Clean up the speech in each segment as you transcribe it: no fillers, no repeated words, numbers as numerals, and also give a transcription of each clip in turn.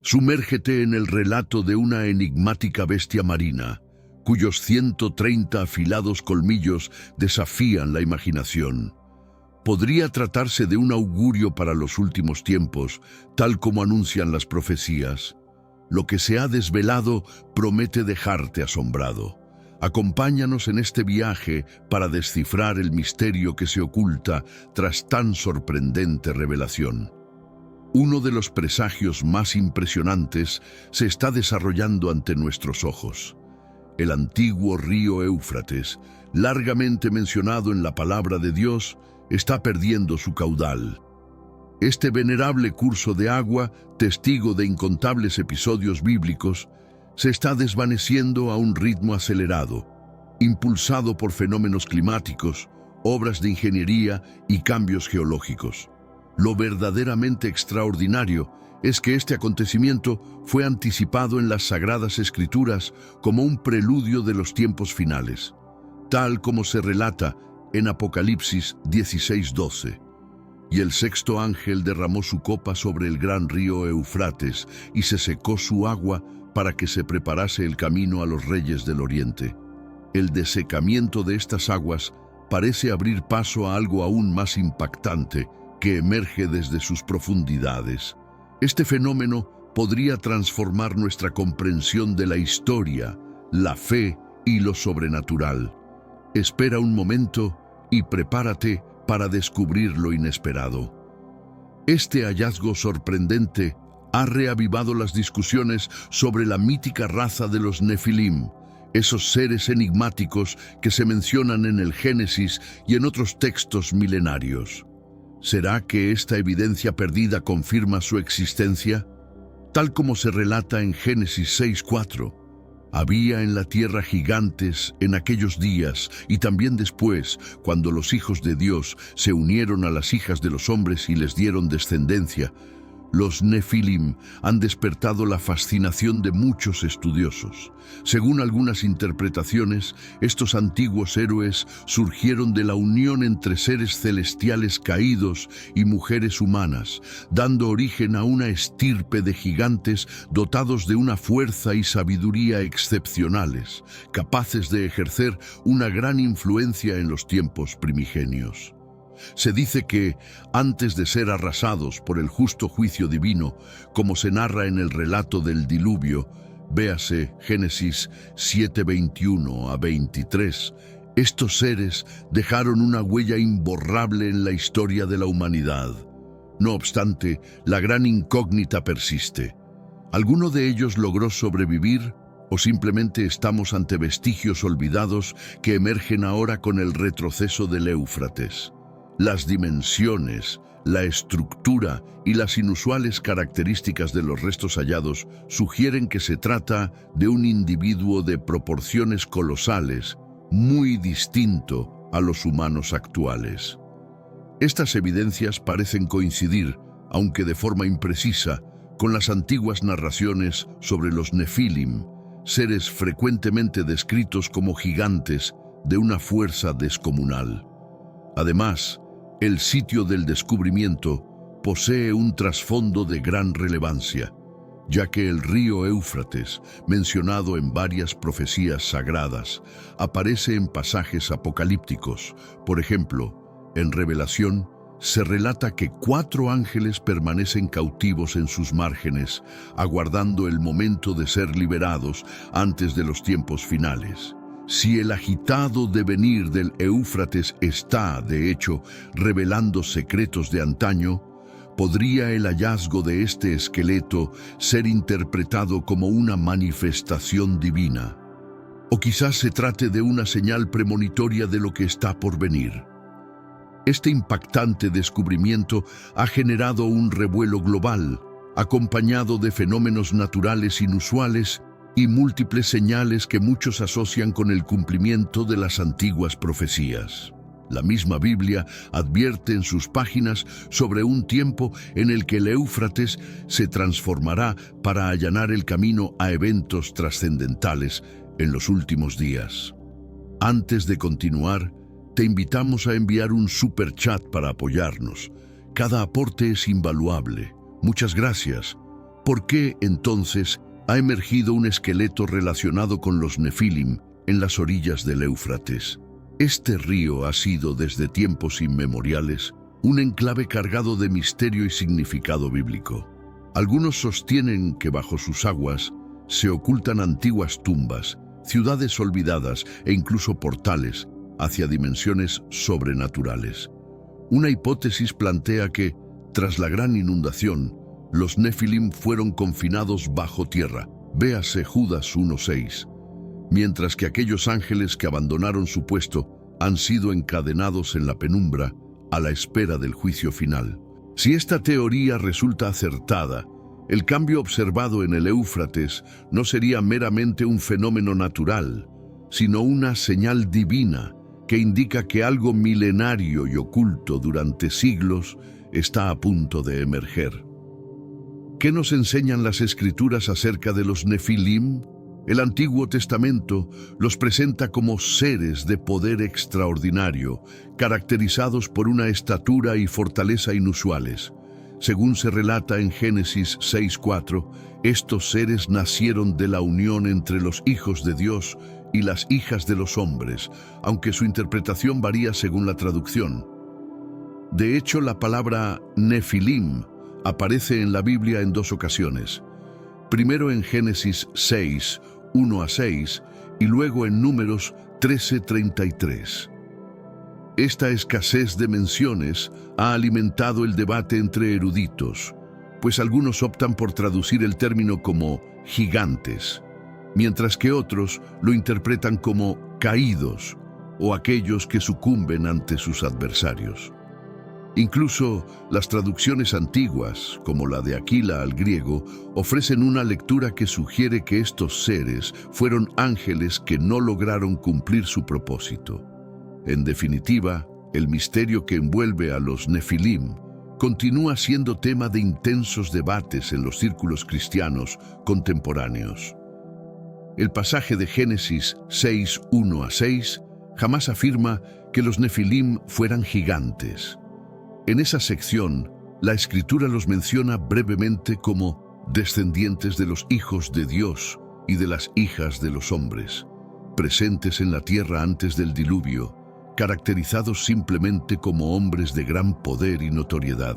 Sumérgete en el relato de una enigmática bestia marina, cuyos 130 afilados colmillos desafían la imaginación. Podría tratarse de un augurio para los últimos tiempos, tal como anuncian las profecías. Lo que se ha desvelado promete dejarte asombrado. Acompáñanos en este viaje para descifrar el misterio que se oculta tras tan sorprendente revelación. Uno de los presagios más impresionantes se está desarrollando ante nuestros ojos. El antiguo río Éufrates, largamente mencionado en la palabra de Dios, está perdiendo su caudal. Este venerable curso de agua, testigo de incontables episodios bíblicos, se está desvaneciendo a un ritmo acelerado, impulsado por fenómenos climáticos, obras de ingeniería y cambios geológicos. Lo verdaderamente extraordinario es que este acontecimiento fue anticipado en las Sagradas Escrituras como un preludio de los tiempos finales, tal como se relata en Apocalipsis 16:12. Y el sexto ángel derramó su copa sobre el gran río Eufrates y se secó su agua para que se preparase el camino a los reyes del oriente. El desecamiento de estas aguas parece abrir paso a algo aún más impactante que emerge desde sus profundidades. Este fenómeno podría transformar nuestra comprensión de la historia, la fe y lo sobrenatural. Espera un momento y prepárate para descubrir lo inesperado. Este hallazgo sorprendente ha reavivado las discusiones sobre la mítica raza de los Nefilim, esos seres enigmáticos que se mencionan en el Génesis y en otros textos milenarios. ¿Será que esta evidencia perdida confirma su existencia? Tal como se relata en Génesis 6:4, había en la tierra gigantes en aquellos días y también después, cuando los hijos de Dios se unieron a las hijas de los hombres y les dieron descendencia. Los Nefilim han despertado la fascinación de muchos estudiosos. Según algunas interpretaciones, estos antiguos héroes surgieron de la unión entre seres celestiales caídos y mujeres humanas, dando origen a una estirpe de gigantes dotados de una fuerza y sabiduría excepcionales, capaces de ejercer una gran influencia en los tiempos primigenios. Se dice que, antes de ser arrasados por el justo juicio divino, como se narra en el relato del diluvio, véase Génesis 7:21-23, estos seres dejaron una huella imborrable en la historia de la humanidad. No obstante, la gran incógnita persiste. ¿Alguno de ellos logró sobrevivir o simplemente estamos ante vestigios olvidados que emergen ahora con el retroceso del Éufrates? Las dimensiones, la estructura y las inusuales características de los restos hallados sugieren que se trata de un individuo de proporciones colosales, muy distinto a los humanos actuales. Estas evidencias parecen coincidir, aunque de forma imprecisa, con las antiguas narraciones sobre los Nefilim, seres frecuentemente descritos como gigantes de una fuerza descomunal. Además, el sitio del descubrimiento posee un trasfondo de gran relevancia, ya que el río Éufrates, mencionado en varias profecías sagradas, aparece en pasajes apocalípticos. Por ejemplo, en Revelación se relata que 4 ángeles permanecen cautivos en sus márgenes, aguardando el momento de ser liberados antes de los tiempos finales. Si el agitado devenir del Éufrates está, de hecho, revelando secretos de antaño, ¿podría el hallazgo de este esqueleto ser interpretado como una manifestación divina? O quizás se trate de una señal premonitoria de lo que está por venir. Este impactante descubrimiento ha generado un revuelo global, acompañado de fenómenos naturales inusuales y múltiples señales que muchos asocian con el cumplimiento de las antiguas profecías. La misma Biblia advierte en sus páginas sobre un tiempo en el que el Éufrates se transformará para allanar el camino a eventos trascendentales en los últimos días. Antes de continuar, te invitamos a enviar un super chat para apoyarnos. Cada aporte es invaluable. Muchas gracias. ¿Por qué, entonces, ha emergido un esqueleto relacionado con los Nefilim en las orillas del Éufrates? Este río ha sido, desde tiempos inmemoriales, un enclave cargado de misterio y significado bíblico. Algunos sostienen que bajo sus aguas se ocultan antiguas tumbas, ciudades olvidadas e incluso portales hacia dimensiones sobrenaturales. Una hipótesis plantea que, tras la gran inundación, los Nefilim fueron confinados bajo tierra, véase Judas 1:6, mientras que aquellos ángeles que abandonaron su puesto han sido encadenados en la penumbra a la espera del juicio final. Si esta teoría resulta acertada, el cambio observado en el Éufrates no sería meramente un fenómeno natural, sino una señal divina que indica que algo milenario y oculto durante siglos está a punto de emerger. ¿Qué nos enseñan las Escrituras acerca de los Nefilim? El Antiguo Testamento los presenta como seres de poder extraordinario, caracterizados por una estatura y fortaleza inusuales. Según se relata en Génesis 6:4, estos seres nacieron de la unión entre los hijos de Dios y las hijas de los hombres, aunque su interpretación varía según la traducción. De hecho, la palabra Nefilim aparece en la Biblia en dos ocasiones. Primero en Génesis 6, 1-6, y luego en Números 13:33. Esta escasez de menciones ha alimentado el debate entre eruditos, pues algunos optan por traducir el término como gigantes, mientras que otros lo interpretan como caídos o aquellos que sucumben ante sus adversarios. Incluso las traducciones antiguas, como la de Aquila al griego, ofrecen una lectura que sugiere que estos seres fueron ángeles que no lograron cumplir su propósito. En definitiva, el misterio que envuelve a los Nefilim continúa siendo tema de intensos debates en los círculos cristianos contemporáneos. El pasaje de Génesis 6, 1-6 jamás afirma que los Nefilim fueran gigantes. En esa sección, la Escritura los menciona brevemente como descendientes de los hijos de Dios y de las hijas de los hombres, presentes en la tierra antes del diluvio, caracterizados simplemente como hombres de gran poder y notoriedad.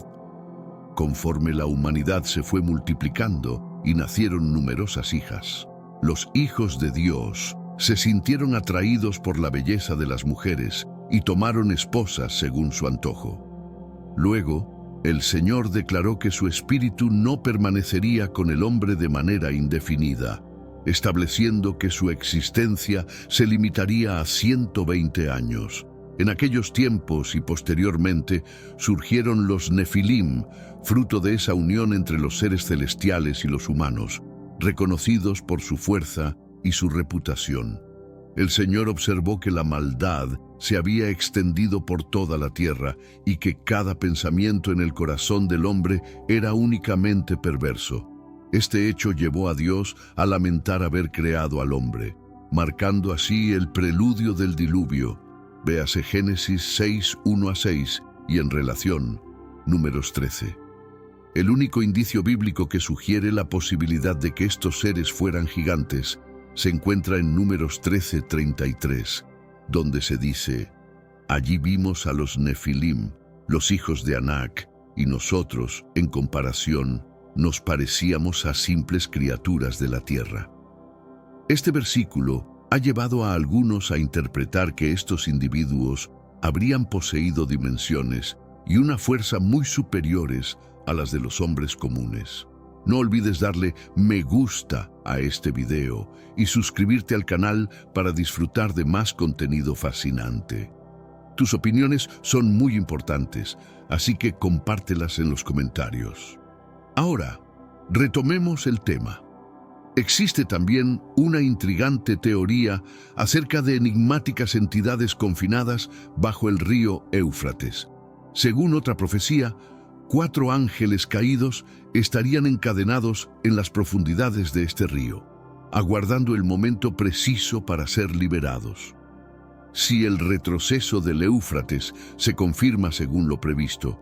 Conforme la humanidad se fue multiplicando y nacieron numerosas hijas, los hijos de Dios se sintieron atraídos por la belleza de las mujeres y tomaron esposas según su antojo. Luego, el Señor declaró que su espíritu no permanecería con el hombre de manera indefinida, estableciendo que su existencia se limitaría a 120 años. En aquellos tiempos y posteriormente surgieron los Nefilim, fruto de esa unión entre los seres celestiales y los humanos, reconocidos por su fuerza y su reputación. El Señor observó que la maldad se había extendido por toda la tierra y que cada pensamiento en el corazón del hombre era únicamente perverso. Este hecho llevó a Dios a lamentar haber creado al hombre, marcando así el preludio del diluvio. Véase Génesis 6, 1-6 y en relación, Números 13. El único indicio bíblico que sugiere la posibilidad de que estos seres fueran gigantes se encuentra en Números 13:33, donde se dice: allí vimos a los Nefilim, los hijos de Anac, y nosotros, en comparación, nos parecíamos a simples criaturas de la tierra. Este versículo ha llevado a algunos a interpretar que estos individuos habrían poseído dimensiones y una fuerza muy superiores a las de los hombres comunes. No olvides darle me gusta a este video y suscribirte al canal para disfrutar de más contenido fascinante. Tus opiniones son muy importantes, así que compártelas en los comentarios. Ahora, retomemos el tema. Existe también una intrigante teoría acerca de enigmáticas entidades confinadas bajo el río Éufrates. Según otra profecía, 4 ángeles caídos estarían encadenados en las profundidades de este río, aguardando el momento preciso para ser liberados. Si el retroceso del Éufrates se confirma según lo previsto,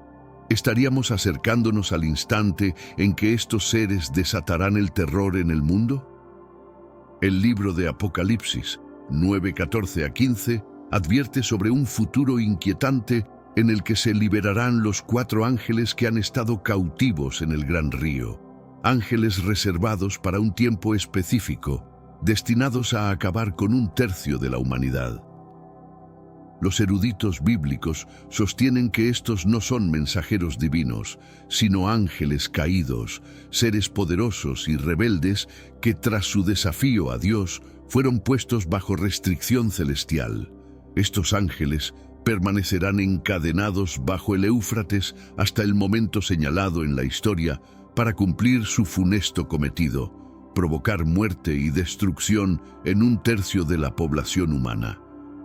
¿Estaríamos acercándonos al instante en que estos seres desatarán el terror en el mundo? El libro de Apocalipsis 9:14 a 15 advierte sobre un futuro inquietante en el que se liberarán los 4 ángeles que han estado cautivos en el gran río. Ángeles reservados para un tiempo específico, destinados a acabar con 1/3 de la humanidad. Los eruditos bíblicos sostienen que estos no son mensajeros divinos, sino ángeles caídos, seres poderosos y rebeldes que tras su desafío a Dios fueron puestos bajo restricción celestial. Estos ángeles permanecerán encadenados bajo el Éufrates hasta el momento señalado en la historia para cumplir su funesto cometido, provocar muerte y destrucción en 1/3 de la población humana.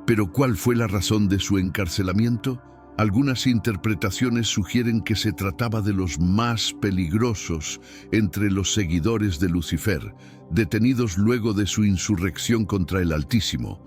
¿Pero cuál fue la razón de su encarcelamiento? Algunas interpretaciones sugieren que se trataba de los más peligrosos entre los seguidores de Lucifer, detenidos luego de su insurrección contra el Altísimo.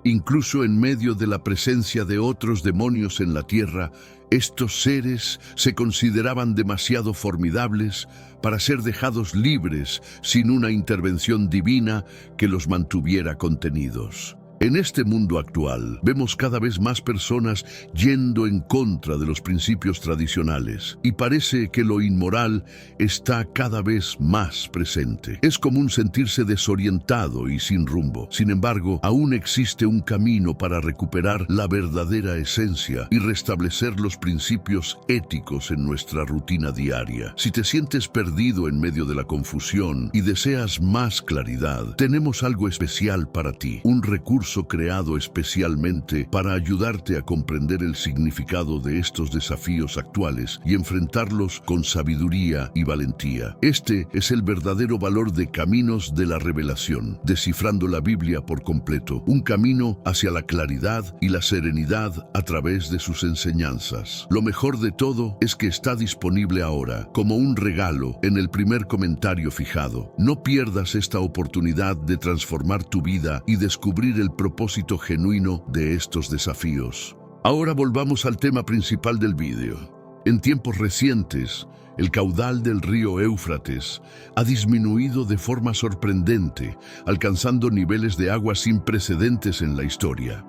Incluso en medio de la presencia de otros demonios en la tierra, estos seres se consideraban demasiado formidables para ser dejados libres sin una intervención divina que los mantuviera contenidos. En este mundo actual, vemos cada vez más personas yendo en contra de los principios tradicionales y parece que lo inmoral está cada vez más presente. Es común sentirse desorientado y sin rumbo. Sin embargo, aún existe un camino para recuperar la verdadera esencia y restablecer los principios éticos en nuestra rutina diaria. Si te sientes perdido en medio de la confusión y deseas más claridad, tenemos algo especial para ti, un recurso creado especialmente para ayudarte a comprender el significado de estos desafíos actuales y enfrentarlos con sabiduría y valentía. Este es el verdadero valor de Caminos de la Revelación, descifrando la Biblia por completo, un camino hacia la claridad y la serenidad a través de sus enseñanzas. Lo mejor de todo es que está disponible ahora, como un regalo, en el primer comentario fijado. No pierdas esta oportunidad de transformar tu vida y descubrir el propósito genuino de estos desafíos. Ahora volvamos al tema principal del vídeo. En tiempos recientes, el caudal del río Éufrates ha disminuido de forma sorprendente, alcanzando niveles de agua sin precedentes en la historia.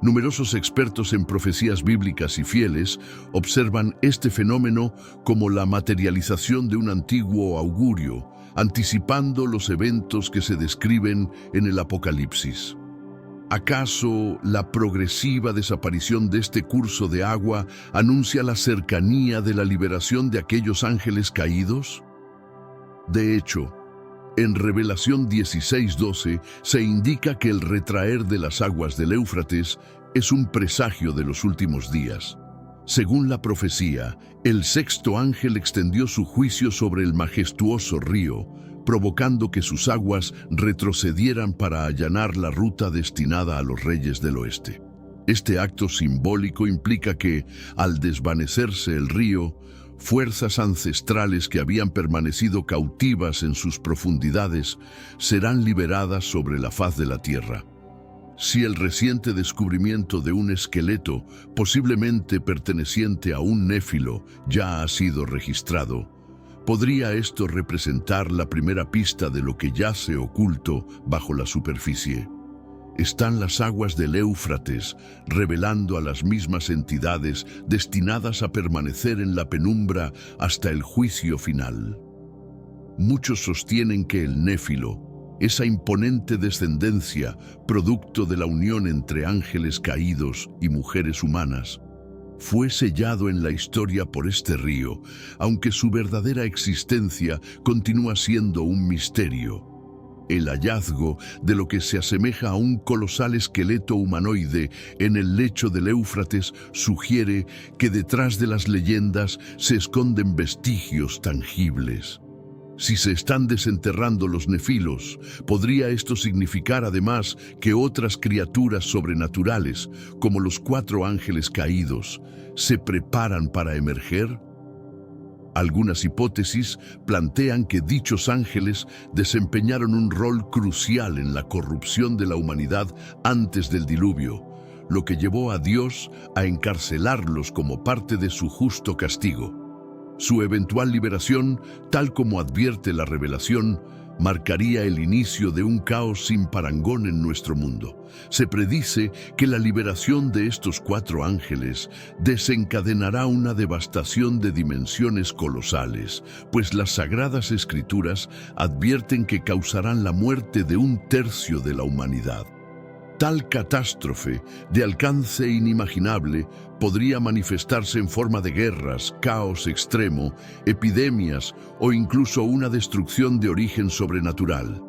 Numerosos expertos en profecías bíblicas y fieles observan este fenómeno como la materialización de un antiguo augurio, anticipando los eventos que se describen en el Apocalipsis. ¿Acaso la progresiva desaparición de este curso de agua anuncia la cercanía de la liberación de aquellos ángeles caídos? De hecho, en Revelación 16:12 se indica que el retraer de las aguas del Éufrates es un presagio de los últimos días. Según la profecía, el 6º ángel extendió su juicio sobre el majestuoso río, provocando que sus aguas retrocedieran para allanar la ruta destinada a los reyes del oeste. Este acto simbólico implica que, al desvanecerse el río, fuerzas ancestrales que habían permanecido cautivas en sus profundidades serán liberadas sobre la faz de la tierra. Si el reciente descubrimiento de un esqueleto, posiblemente perteneciente a un néfilo, ya ha sido registrado, ¿podría esto representar la primera pista de lo que yace oculto bajo la superficie? Están las aguas del Éufrates revelando a las mismas entidades destinadas a permanecer en la penumbra hasta el juicio final. Muchos sostienen que el néfilo, esa imponente descendencia, producto de la unión entre ángeles caídos y mujeres humanas, fue sellado en la historia por este río, aunque su verdadera existencia continúa siendo un misterio. El hallazgo de lo que se asemeja a un colosal esqueleto humanoide en el lecho del Éufrates sugiere que detrás de las leyendas se esconden vestigios tangibles. Si se están desenterrando los nefilos, ¿podría esto significar además que otras criaturas sobrenaturales, como los 4 ángeles caídos, se preparan para emerger? Algunas hipótesis plantean que dichos ángeles desempeñaron un rol crucial en la corrupción de la humanidad antes del diluvio, lo que llevó a Dios a encarcelarlos como parte de su justo castigo. Su eventual liberación, tal como advierte la revelación, marcaría el inicio de un caos sin parangón en nuestro mundo. Se predice que la liberación de estos 4 ángeles desencadenará una devastación de dimensiones colosales, pues las Sagradas Escrituras advierten que causarán la muerte de 1/3 de la humanidad. Tal catástrofe, de alcance inimaginable, podría manifestarse en forma de guerras, caos extremo, epidemias o incluso una destrucción de origen sobrenatural.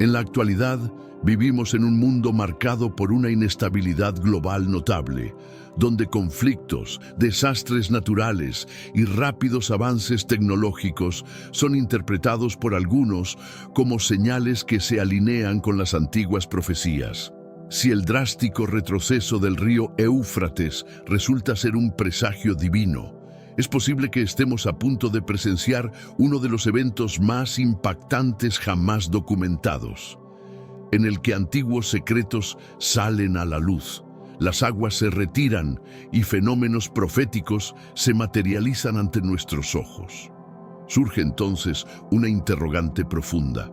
En la actualidad, vivimos en un mundo marcado por una inestabilidad global notable, donde conflictos, desastres naturales y rápidos avances tecnológicos son interpretados por algunos como señales que se alinean con las antiguas profecías. Si el drástico retroceso del río Éufrates resulta ser un presagio divino, es posible que estemos a punto de presenciar uno de los eventos más impactantes jamás documentados, en el que antiguos secretos salen a la luz, las aguas se retiran y fenómenos proféticos se materializan ante nuestros ojos. Surge entonces una interrogante profunda.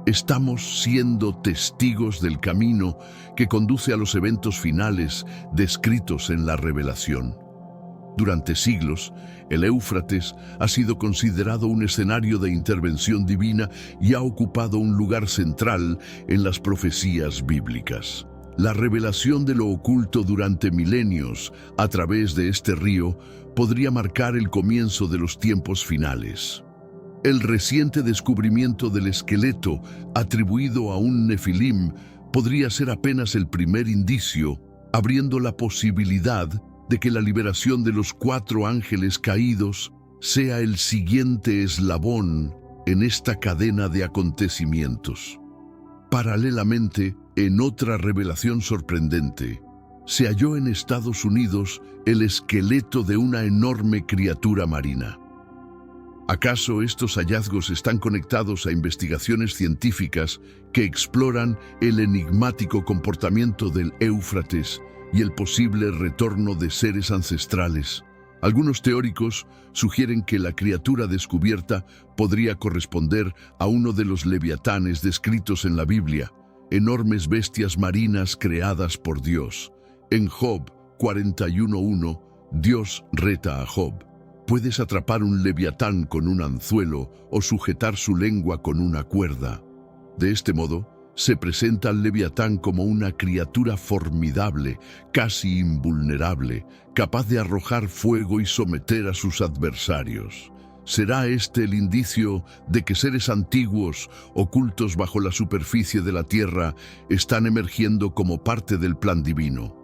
¿Estamos siendo testigos del camino que conduce a los eventos finales descritos en la revelación? Durante siglos, el Éufrates ha sido considerado un escenario de intervención divina y ha ocupado un lugar central en las profecías bíblicas. La revelación de lo oculto durante milenios a través de este río podría marcar el comienzo de los tiempos finales. El reciente descubrimiento del esqueleto atribuido a un nefilim podría ser apenas el primer indicio, abriendo la posibilidad de que la liberación de los 4 ángeles caídos sea el siguiente eslabón en esta cadena de acontecimientos. Paralelamente, en otra revelación sorprendente, se halló en Estados Unidos el esqueleto de una enorme criatura marina. ¿Acaso estos hallazgos están conectados a investigaciones científicas que exploran el enigmático comportamiento del Éufrates y el posible retorno de seres ancestrales? Algunos teóricos sugieren que la criatura descubierta podría corresponder a uno de los leviatanes descritos en la Biblia, enormes bestias marinas creadas por Dios. En Job 41:1, Dios reta a Job: ¿puedes atrapar un leviatán con un anzuelo o sujetar su lengua con una cuerda? De este modo, se presenta al leviatán como una criatura formidable, casi invulnerable, capaz de arrojar fuego y someter a sus adversarios. ¿Será este el indicio de que seres antiguos, ocultos bajo la superficie de la tierra, están emergiendo como parte del plan divino?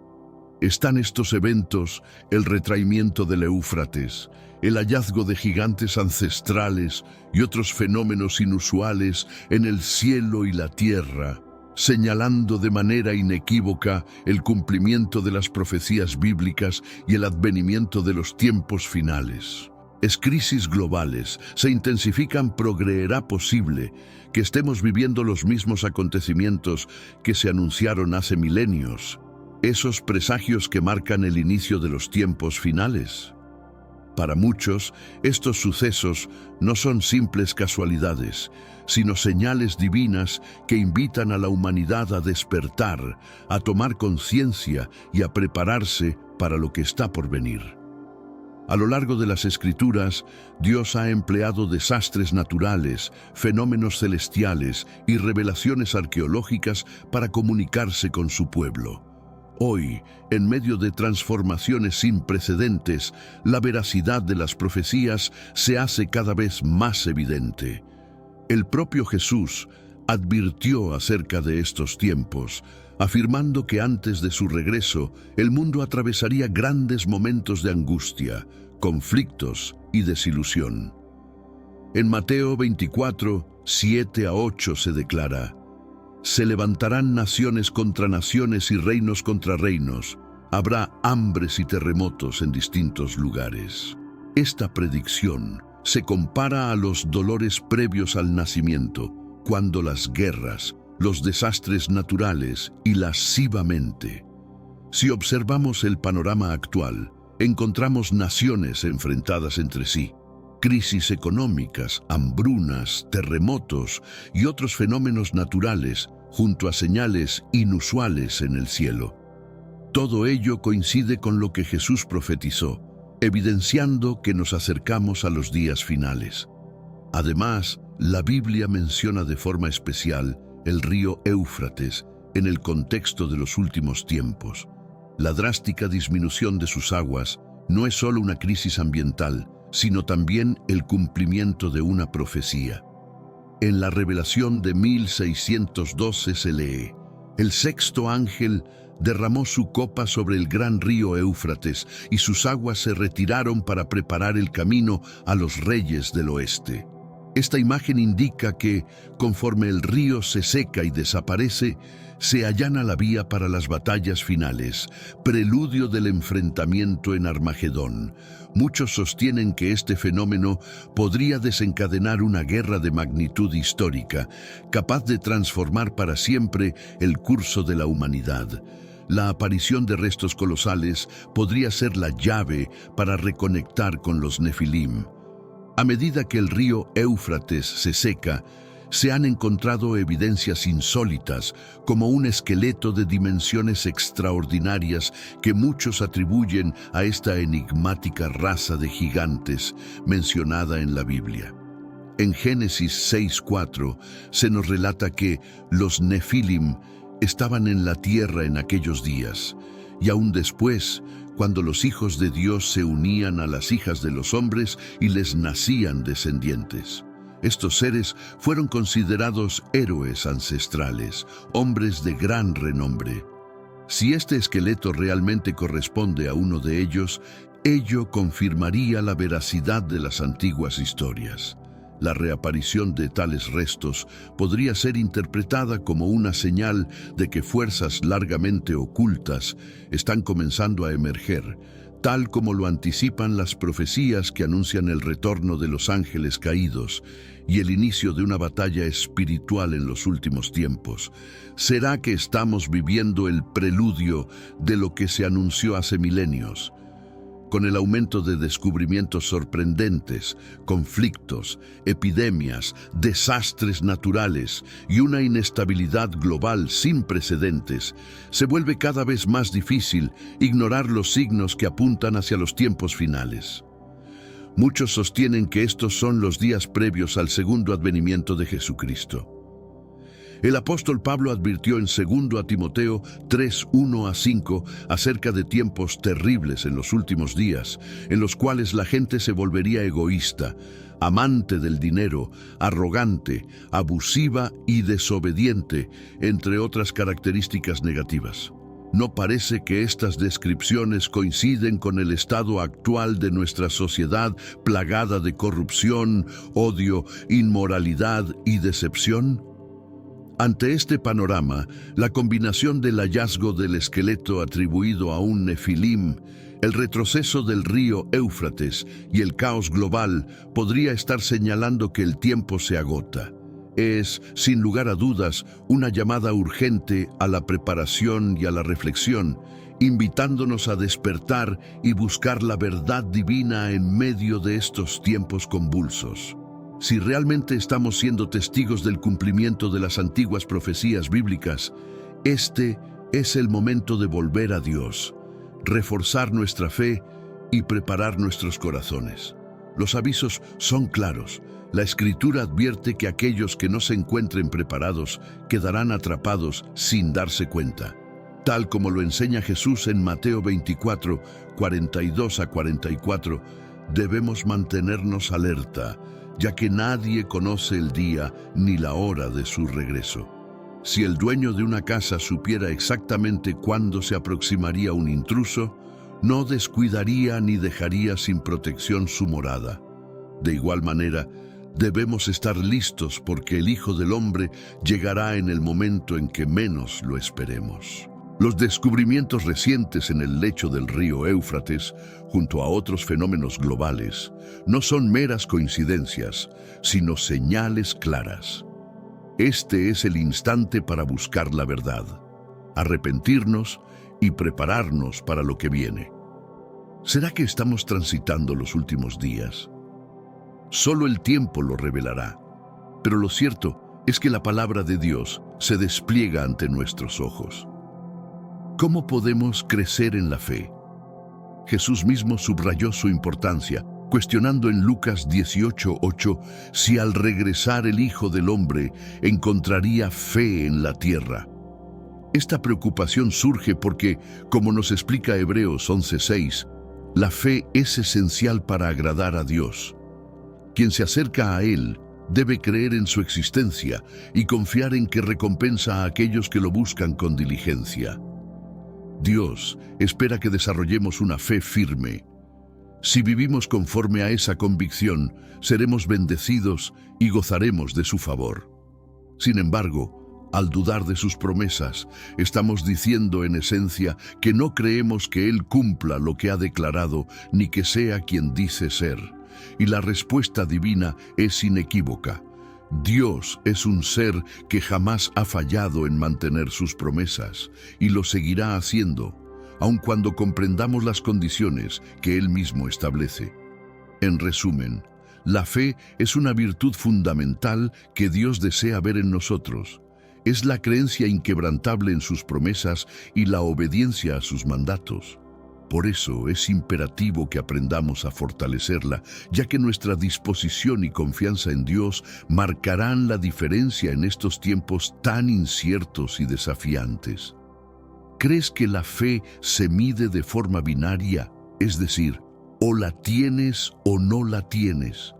¿Están estos eventos, el retraimiento del Éufrates, el hallazgo de gigantes ancestrales y otros fenómenos inusuales en el cielo y la tierra, señalando de manera inequívoca el cumplimiento de las profecías bíblicas y el advenimiento de los tiempos finales? ¿Es crisis globales se intensifican? ¿Progreerá posible que estemos viviendo los mismos acontecimientos que se anunciaron hace milenios? Esos presagios que marcan el inicio de los tiempos finales. Para muchos, estos sucesos no son simples casualidades, sino señales divinas que invitan a la humanidad a despertar, a tomar conciencia y a prepararse para lo que está por venir. A lo largo de las Escrituras, Dios ha empleado desastres naturales, fenómenos celestiales y revelaciones arqueológicas para comunicarse con su pueblo. Hoy, en medio de transformaciones sin precedentes, la veracidad de las profecías se hace cada vez más evidente. El propio Jesús advirtió acerca de estos tiempos, afirmando que antes de su regreso, el mundo atravesaría grandes momentos de angustia, conflictos y desilusión. En Mateo 24, 7-8 se declara: se levantarán naciones contra naciones y reinos contra reinos. Habrá hambres y terremotos en distintos lugares. Esta predicción se compara a los dolores previos al nacimiento, cuando las guerras, los desastres naturales y lascivamente. Si observamos el panorama actual, encontramos naciones enfrentadas entre sí. crisis económicas, hambrunas, terremotos y otros fenómenos naturales, junto a señales inusuales en el cielo. Todo ello coincide con lo que Jesús profetizó, evidenciando que nos acercamos a los días finales. Además, la Biblia menciona de forma especial el río Éufrates en el contexto de los últimos tiempos. La drástica disminución de sus aguas no es solo una crisis ambiental, sino también el cumplimiento de una profecía. En la Revelación de 1612 se lee: el sexto ángel derramó su copa sobre el gran río Éufrates y sus aguas se retiraron para preparar el camino a los reyes del oeste. Esta imagen indica que, conforme el río se seca y desaparece, se allana la vía para las batallas finales, preludio del enfrentamiento en Armagedón. Muchos sostienen que este fenómeno podría desencadenar una guerra de magnitud histórica, capaz de transformar para siempre el curso de la humanidad. La aparición de restos colosales podría ser la llave para reconectar con los Nefilim. A medida que el río Éufrates se seca, se han encontrado evidencias insólitas, como un esqueleto de dimensiones extraordinarias que muchos atribuyen a esta enigmática raza de gigantes mencionada en la Biblia. En Génesis 6:4 se nos relata que los Nefilim estaban en la tierra en aquellos días, y aún después, cuando los hijos de Dios se unían a las hijas de los hombres y les nacían descendientes. Estos seres fueron considerados héroes ancestrales, hombres de gran renombre. Si este esqueleto realmente corresponde a uno de ellos, ello confirmaría la veracidad de las antiguas historias. La reaparición de tales restos podría ser interpretada como una señal de que fuerzas largamente ocultas están comenzando a emerger, tal como lo anticipan las profecías que anuncian el retorno de los ángeles caídos y el inicio de una batalla espiritual en los últimos tiempos. ¿Será que estamos viviendo el preludio de lo que se anunció hace milenios? Con el aumento de descubrimientos sorprendentes, conflictos, epidemias, desastres naturales y una inestabilidad global sin precedentes, se vuelve cada vez más difícil ignorar los signos que apuntan hacia los tiempos finales. Muchos sostienen que estos son los días previos al segundo advenimiento de Jesucristo. El apóstol Pablo advirtió en 2 Timoteo 3:1-5 acerca de tiempos terribles en los últimos días, en los cuales la gente se volvería egoísta, amante del dinero, arrogante, abusiva y desobediente, entre otras características negativas. No parece que estas descripciones coinciden con el estado actual de nuestra sociedad plagada de corrupción, odio, inmoralidad y decepción. Ante este panorama, la combinación del hallazgo del esqueleto atribuido a un Nefilim, el retroceso del río Éufrates y el caos global podría estar señalando que el tiempo se agota. Es, sin lugar a dudas, una llamada urgente a la preparación y a la reflexión, invitándonos a despertar y buscar la verdad divina en medio de estos tiempos convulsos. Si realmente estamos siendo testigos del cumplimiento de las antiguas profecías bíblicas, este es el momento de volver a Dios, reforzar nuestra fe y preparar nuestros corazones. Los avisos son claros. La Escritura advierte que aquellos que no se encuentren preparados quedarán atrapados sin darse cuenta. Tal como lo enseña Jesús en Mateo 24, 42-44, debemos mantenernos alerta, ya que nadie conoce el día ni la hora de su regreso. Si el dueño de una casa supiera exactamente cuándo se aproximaría un intruso, no descuidaría ni dejaría sin protección su morada. De igual manera, debemos estar listos porque el Hijo del Hombre llegará en el momento en que menos lo esperemos. Los descubrimientos recientes en el lecho del río Éufrates, junto a otros fenómenos globales, no son meras coincidencias, sino señales claras. Este es el instante para buscar la verdad, arrepentirnos y prepararnos para lo que viene. ¿Será que estamos transitando los últimos días? Solo el tiempo lo revelará. Pero lo cierto es que la palabra de Dios se despliega ante nuestros ojos. ¿Cómo podemos crecer en la fe? Jesús mismo subrayó su importancia, cuestionando en Lucas 18:8 si al regresar el Hijo del Hombre encontraría fe en la tierra. Esta preocupación surge porque, como nos explica Hebreos 11:6, la fe es esencial para agradar a Dios. Quien se acerca a Él debe creer en su existencia y confiar en que recompensa a aquellos que lo buscan con diligencia. Dios espera que desarrollemos una fe firme. Si vivimos conforme a esa convicción, seremos bendecidos y gozaremos de su favor. Sin embargo, al dudar de sus promesas, estamos diciendo en esencia que no creemos que Él cumpla lo que ha declarado ni que sea quien dice ser. Y la respuesta divina es inequívoca. Dios es un ser que jamás ha fallado en mantener sus promesas y lo seguirá haciendo, aun cuando comprendamos las condiciones que Él mismo establece. En resumen, la fe es una virtud fundamental que Dios desea ver en nosotros. Es la creencia inquebrantable en sus promesas y la obediencia a sus mandatos. Por eso es imperativo que aprendamos a fortalecerla, ya que nuestra disposición y confianza en Dios marcarán la diferencia en estos tiempos tan inciertos y desafiantes. ¿Crees que la fe se mide de forma binaria? Es decir, o la tienes o no la tienes.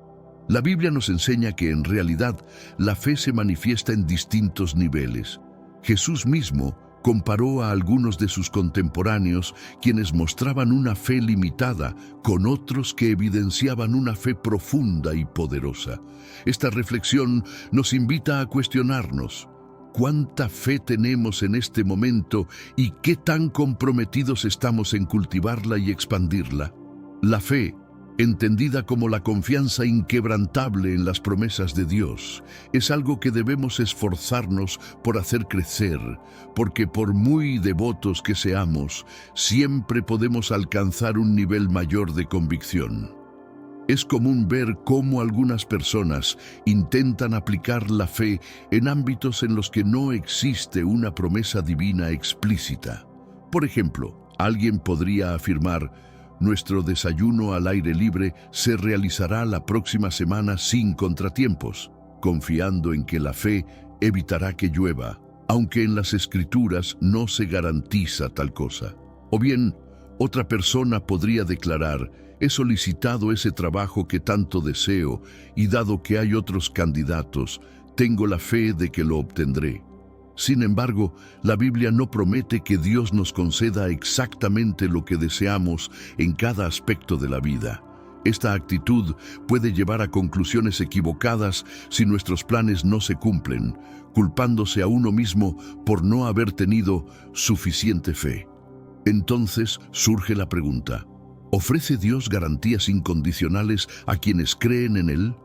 La Biblia nos enseña que en realidad la fe se manifiesta en distintos niveles. Jesús mismo comparó a algunos de sus contemporáneos, quienes mostraban una fe limitada, con otros que evidenciaban una fe profunda y poderosa. Esta reflexión nos invita a cuestionarnos: ¿cuánta fe tenemos en este momento y qué tan comprometidos estamos en cultivarla y expandirla? La fe, entendida como la confianza inquebrantable en las promesas de Dios, es algo que debemos esforzarnos por hacer crecer, porque por muy devotos que seamos, siempre podemos alcanzar un nivel mayor de convicción. Es común ver cómo algunas personas intentan aplicar la fe en ámbitos en los que no existe una promesa divina explícita. Por ejemplo, alguien podría afirmar: nuestro desayuno al aire libre se realizará la próxima semana sin contratiempos, confiando en que la fe evitará que llueva, aunque en las Escrituras no se garantiza tal cosa. O bien, otra persona podría declarar: he solicitado ese trabajo que tanto deseo y dado que hay otros candidatos, tengo la fe de que lo obtendré. Sin embargo, la Biblia no promete que Dios nos conceda exactamente lo que deseamos en cada aspecto de la vida. Esta actitud puede llevar a conclusiones equivocadas si nuestros planes no se cumplen, culpándose a uno mismo por no haber tenido suficiente fe. Entonces surge la pregunta: ¿ofrece Dios garantías incondicionales a quienes creen en Él?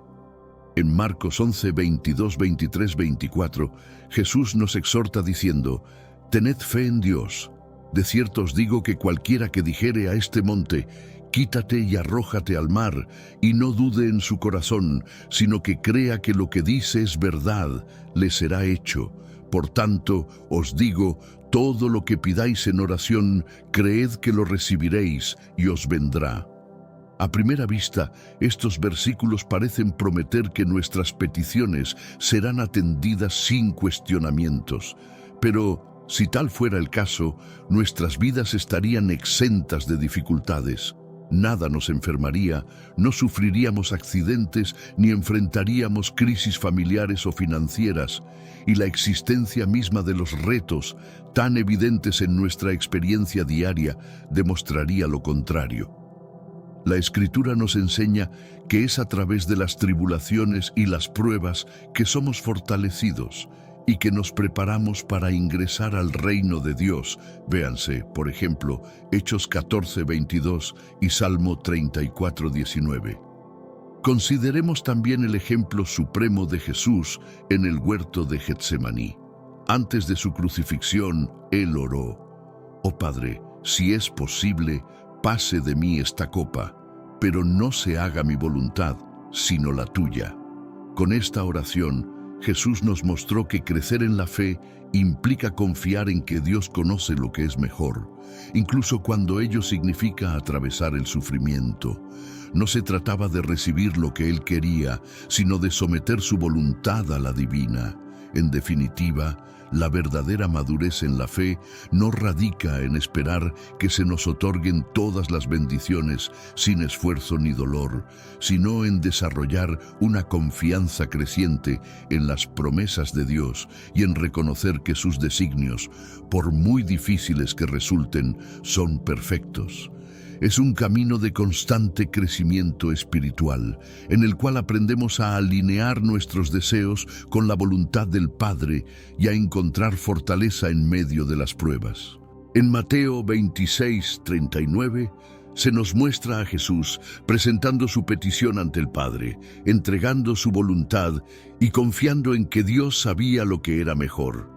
En Marcos 11, 22, 23, 24, Jesús nos exhorta diciendo: tened fe en Dios. De cierto os digo que cualquiera que dijere a este monte: quítate y arrójate al mar, y no dude en su corazón, sino que crea que lo que dice es verdad, le será hecho. Por tanto, os digo, todo lo que pidáis en oración, creed que lo recibiréis y os vendrá. A primera vista, estos versículos parecen prometer que nuestras peticiones serán atendidas sin cuestionamientos. Pero, si tal fuera el caso, nuestras vidas estarían exentas de dificultades. Nada nos enfermaría, no sufriríamos accidentes ni enfrentaríamos crisis familiares o financieras, y la existencia misma de los retos, tan evidentes en nuestra experiencia diaria, demostraría lo contrario. La Escritura nos enseña que es a través de las tribulaciones y las pruebas que somos fortalecidos y que nos preparamos para ingresar al reino de Dios. Véanse, por ejemplo, Hechos 14, 22 y Salmo 34, 19. Consideremos también el ejemplo supremo de Jesús en el huerto de Getsemaní. Antes de su crucifixión, Él oró: oh Padre, si es posible, pase de mí esta copa, pero no se haga mi voluntad, sino la tuya. Con esta oración, Jesús nos mostró que crecer en la fe implica confiar en que Dios conoce lo que es mejor, incluso cuando ello significa atravesar el sufrimiento. No se trataba de recibir lo que Él quería, sino de someter su voluntad a la divina. En definitiva, la verdadera madurez en la fe no radica en esperar que se nos otorguen todas las bendiciones sin esfuerzo ni dolor, sino en desarrollar una confianza creciente en las promesas de Dios y en reconocer que sus designios, por muy difíciles que resulten, son perfectos. Es un camino de constante crecimiento espiritual, en el cual aprendemos a alinear nuestros deseos con la voluntad del Padre y a encontrar fortaleza en medio de las pruebas. En Mateo 26:39 se nos muestra a Jesús presentando su petición ante el Padre, entregando su voluntad y confiando en que Dios sabía lo que era mejor.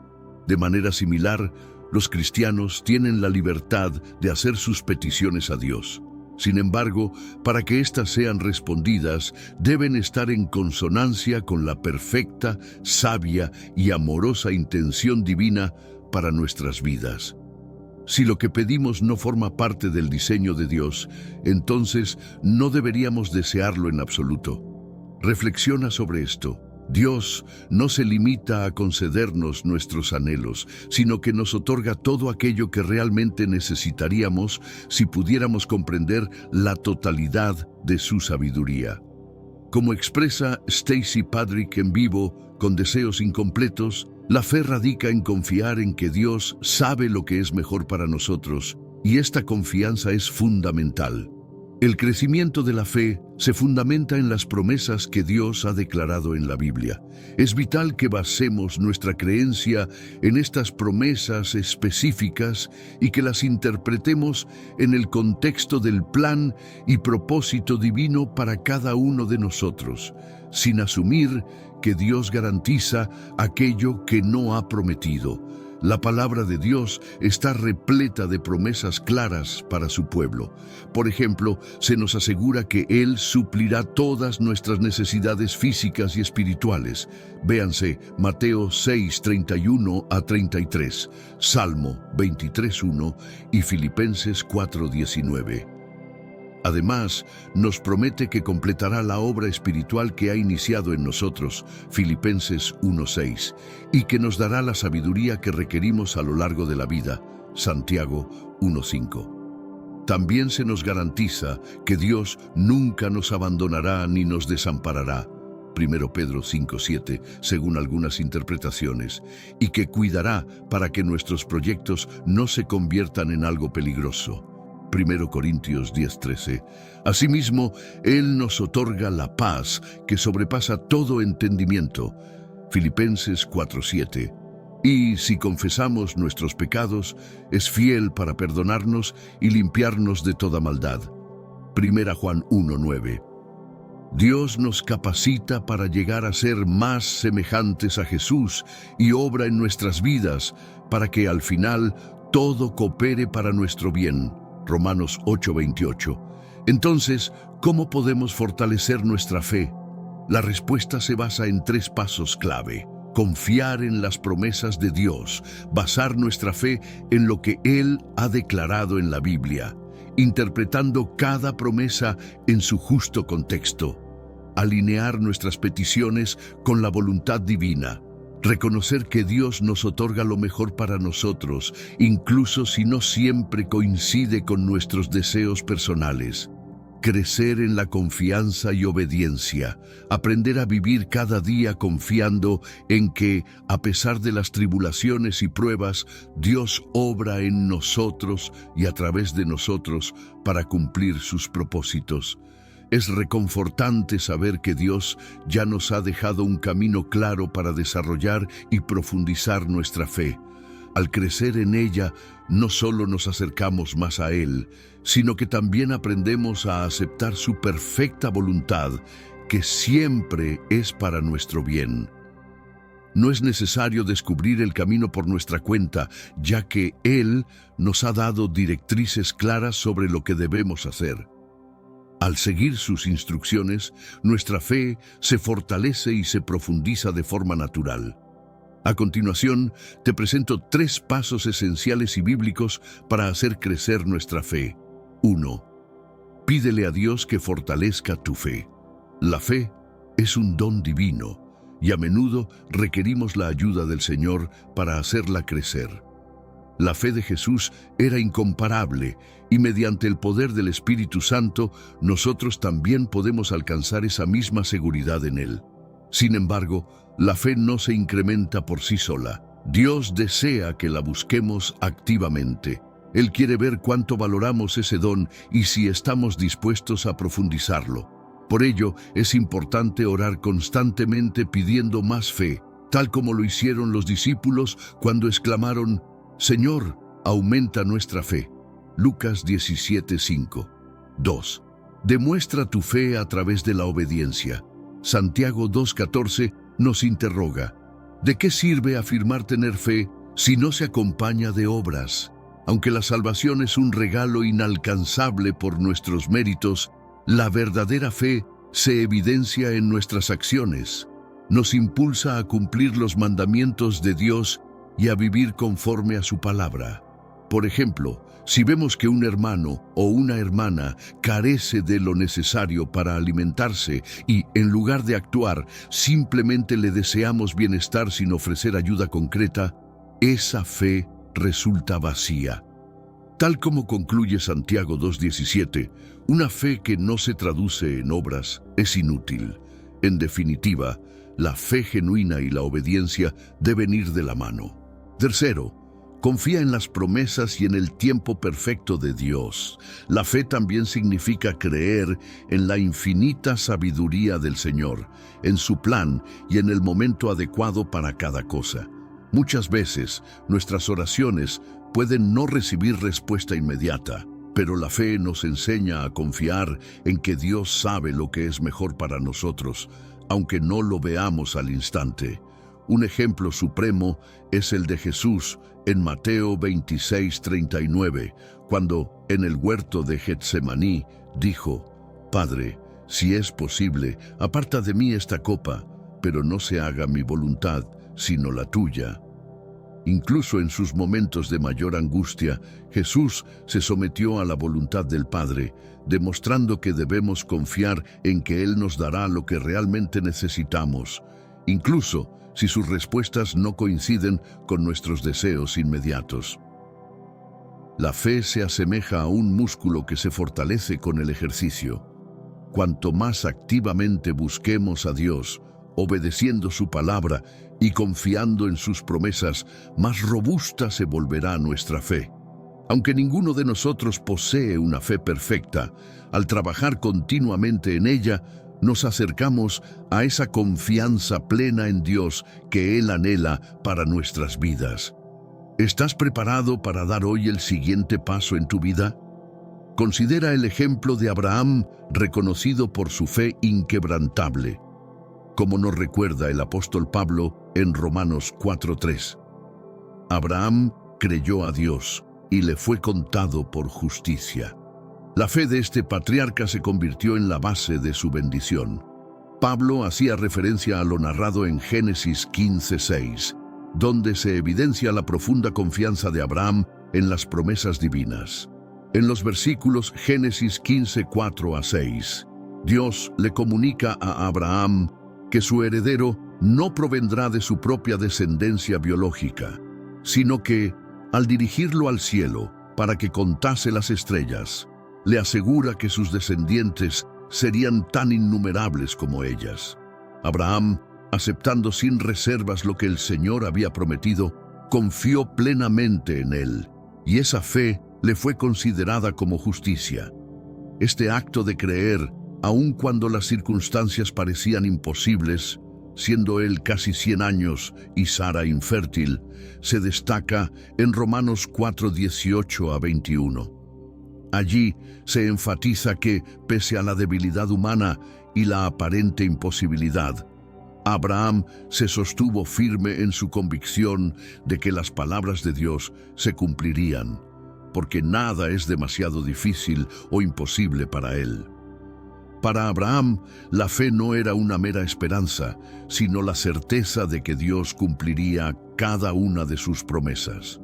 De manera similar, los cristianos tienen la libertad de hacer sus peticiones a Dios. Sin embargo, para que éstas sean respondidas, deben estar en consonancia con la perfecta, sabia y amorosa intención divina para nuestras vidas. Si lo que pedimos no forma parte del diseño de Dios, entonces no deberíamos desearlo en absoluto. Reflexiona sobre esto. Dios no se limita a concedernos nuestros anhelos, sino que nos otorga todo aquello que realmente necesitaríamos si pudiéramos comprender la totalidad de su sabiduría. Como expresa Stacy Padrick en vivo, con Deseos Incompletos, la fe radica en confiar en que Dios sabe lo que es mejor para nosotros, y esta confianza es fundamental. El crecimiento de la fe se fundamenta en las promesas que Dios ha declarado en la Biblia. Es vital que basemos nuestra creencia en estas promesas específicas y que las interpretemos en el contexto del plan y propósito divino para cada uno de nosotros, sin asumir que Dios garantiza aquello que no ha prometido. La palabra de Dios está repleta de promesas claras para su pueblo. Por ejemplo, se nos asegura que Él suplirá todas nuestras necesidades físicas y espirituales. Véanse Mateo 6:31 a 33, Salmo 23:1 y Filipenses 4:19. Además, nos promete que completará la obra espiritual que ha iniciado en nosotros, Filipenses 1:6, y que nos dará la sabiduría que requerimos a lo largo de la vida, Santiago 1:5. También se nos garantiza que Dios nunca nos abandonará ni nos desamparará, 1 Pedro 5:7, según algunas interpretaciones, y que cuidará para que nuestros proyectos no se conviertan en algo peligroso. 1 Corintios 10:13. Asimismo, Él nos otorga la paz que sobrepasa todo entendimiento. Filipenses 4:7. Y si confesamos nuestros pecados, es fiel para perdonarnos y limpiarnos de toda maldad. 1 Juan 1:9. Dios nos capacita para llegar a ser más semejantes a Jesús y obra en nuestras vidas para que al final todo coopere para nuestro bien. Romanos 8:28. Entonces, ¿cómo podemos fortalecer nuestra fe? La respuesta se basa en 3 pasos clave. Confiar en las promesas de Dios, basar nuestra fe en lo que Él ha declarado en la Biblia, interpretando cada promesa en su justo contexto, alinear nuestras peticiones con la voluntad divina, reconocer que Dios nos otorga lo mejor para nosotros, incluso si no siempre coincide con nuestros deseos personales. Crecer en la confianza y obediencia, aprender a vivir cada día confiando en que, a pesar de las tribulaciones y pruebas, Dios obra en nosotros y a través de nosotros para cumplir sus propósitos. Es reconfortante saber que Dios ya nos ha dejado un camino claro para desarrollar y profundizar nuestra fe. Al crecer en ella, no solo nos acercamos más a Él, sino que también aprendemos a aceptar su perfecta voluntad, que siempre es para nuestro bien. No es necesario descubrir el camino por nuestra cuenta, ya que Él nos ha dado directrices claras sobre lo que debemos hacer. Al seguir sus instrucciones, nuestra fe se fortalece y se profundiza de forma natural. A continuación, te presento 3 pasos esenciales y bíblicos para hacer crecer nuestra fe. 1. Pídele a Dios que fortalezca tu fe. La fe es un don divino y a menudo requerimos la ayuda del Señor para hacerla crecer. La fe de Jesús era incomparable y mediante el poder del Espíritu Santo, nosotros también podemos alcanzar esa misma seguridad en Él. Sin embargo, la fe no se incrementa por sí sola. Dios desea que la busquemos activamente. Él quiere ver cuánto valoramos ese don y si estamos dispuestos a profundizarlo. Por ello, es importante orar constantemente pidiendo más fe, tal como lo hicieron los discípulos cuando exclamaron: «Señor, aumenta nuestra fe». Lucas 17:5. 2. Demuestra tu fe a través de la obediencia. Santiago 2:14 nos interroga: ¿de qué sirve afirmar tener fe si no se acompaña de obras? Aunque la salvación es un regalo inalcanzable por nuestros méritos, la verdadera fe se evidencia en nuestras acciones. Nos impulsa a cumplir los mandamientos de Dios y a vivir conforme a su palabra. Por ejemplo, si vemos que un hermano o una hermana carece de lo necesario para alimentarse y, en lugar de actuar, simplemente le deseamos bienestar sin ofrecer ayuda concreta, esa fe resulta vacía. Tal como concluye Santiago 2:17, una fe que no se traduce en obras es inútil. En definitiva, la fe genuina y la obediencia deben ir de la mano. Tercero, confía en las promesas y en el tiempo perfecto de Dios. La fe también significa creer en la infinita sabiduría del Señor, en su plan y en el momento adecuado para cada cosa. Muchas veces, nuestras oraciones pueden no recibir respuesta inmediata, pero la fe nos enseña a confiar en que Dios sabe lo que es mejor para nosotros, aunque no lo veamos al instante. Un ejemplo supremo es el de Jesús en Mateo 26:39, cuando en el huerto de Getsemaní dijo: «Padre, si es posible, aparta de mí esta copa, pero no se haga mi voluntad, sino la tuya». Incluso en sus momentos de mayor angustia, Jesús se sometió a la voluntad del Padre, demostrando que debemos confiar en que Él nos dará lo que realmente necesitamos, incluso si sus respuestas no coinciden con nuestros deseos inmediatos. La fe se asemeja a un músculo que se fortalece con el ejercicio. Cuanto más activamente busquemos a Dios, obedeciendo su palabra y confiando en sus promesas, más robusta se volverá nuestra fe. Aunque ninguno de nosotros posee una fe perfecta, al trabajar continuamente en ella, nos acercamos a esa confianza plena en Dios que Él anhela para nuestras vidas. ¿Estás preparado para dar hoy el siguiente paso en tu vida? Considera el ejemplo de Abraham, reconocido por su fe inquebrantable, como nos recuerda el apóstol Pablo en Romanos 4:3. Abraham creyó a Dios y le fue contado por justicia. La fe de este patriarca se convirtió en la base de su bendición. Pablo hacía referencia a lo narrado en Génesis 15:6, donde se evidencia la profunda confianza de Abraham en las promesas divinas. En los versículos Génesis 15:4-6, Dios le comunica a Abraham que su heredero no provendrá de su propia descendencia biológica, sino que, al dirigirlo al cielo para que contase las estrellas, le asegura que sus descendientes serían tan innumerables como ellas. Abraham, aceptando sin reservas lo que el Señor había prometido, confió plenamente en Él, y esa fe le fue considerada como justicia. Este acto de creer, aun cuando las circunstancias parecían imposibles, siendo él casi 100 años y Sara infértil, se destaca en Romanos 4:18-21. Allí se enfatiza que, pese a la debilidad humana y la aparente imposibilidad, Abraham se sostuvo firme en su convicción de que las palabras de Dios se cumplirían, porque nada es demasiado difícil o imposible para él. Para Abraham, la fe no era una mera esperanza, sino la certeza de que Dios cumpliría cada una de sus promesas.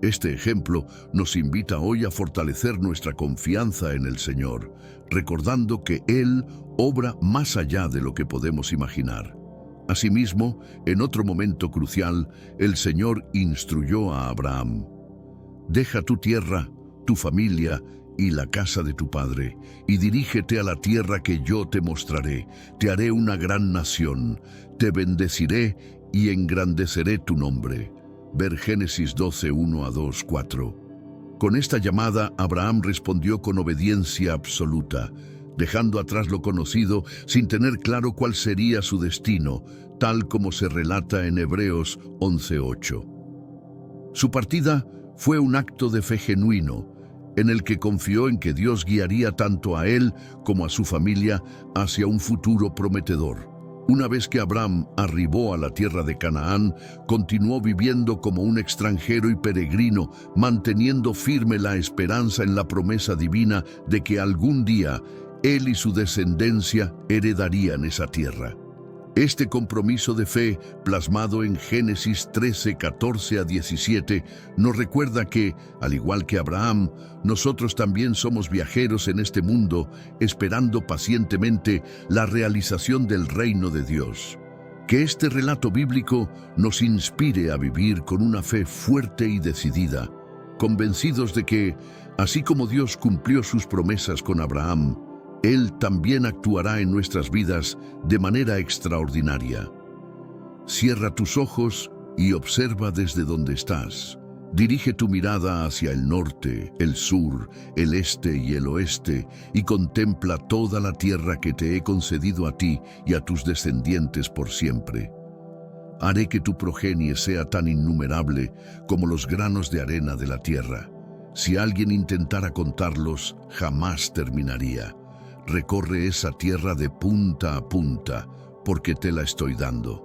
Este ejemplo nos invita hoy a fortalecer nuestra confianza en el Señor, recordando que Él obra más allá de lo que podemos imaginar. Asimismo, en otro momento crucial, el Señor instruyó a Abraham: «Deja tu tierra, tu familia y la casa de tu padre, y dirígete a la tierra que yo te mostraré. Te haré una gran nación, te bendeciré y engrandeceré tu nombre». Ver Génesis 12, 1 a 2, 4. Con esta llamada, Abraham respondió con obediencia absoluta, dejando atrás lo conocido sin tener claro cuál sería su destino, tal como se relata en Hebreos 11:8. Su partida fue un acto de fe genuino, en el que confió en que Dios guiaría tanto a él como a su familia hacia un futuro prometedor. Una vez que Abraham arribó a la tierra de Canaán, continuó viviendo como un extranjero y peregrino, manteniendo firme la esperanza en la promesa divina de que algún día él y su descendencia heredarían esa tierra. Este compromiso de fe, plasmado en Génesis 13, 14 a 17, nos recuerda que, al igual que Abraham, nosotros también somos viajeros en este mundo, esperando pacientemente la realización del reino de Dios. Que este relato bíblico nos inspire a vivir con una fe fuerte y decidida, convencidos de que, así como Dios cumplió sus promesas con Abraham, Él también actuará en nuestras vidas de manera extraordinaria. Cierra tus ojos y observa desde donde estás. Dirige tu mirada hacia el norte, el sur, el este y el oeste y contempla toda la tierra que te he concedido a ti y a tus descendientes por siempre. Haré que tu progenie sea tan innumerable como los granos de arena de la tierra. Si alguien intentara contarlos, jamás terminaría. Recorre esa tierra de punta a punta, porque te la estoy dando.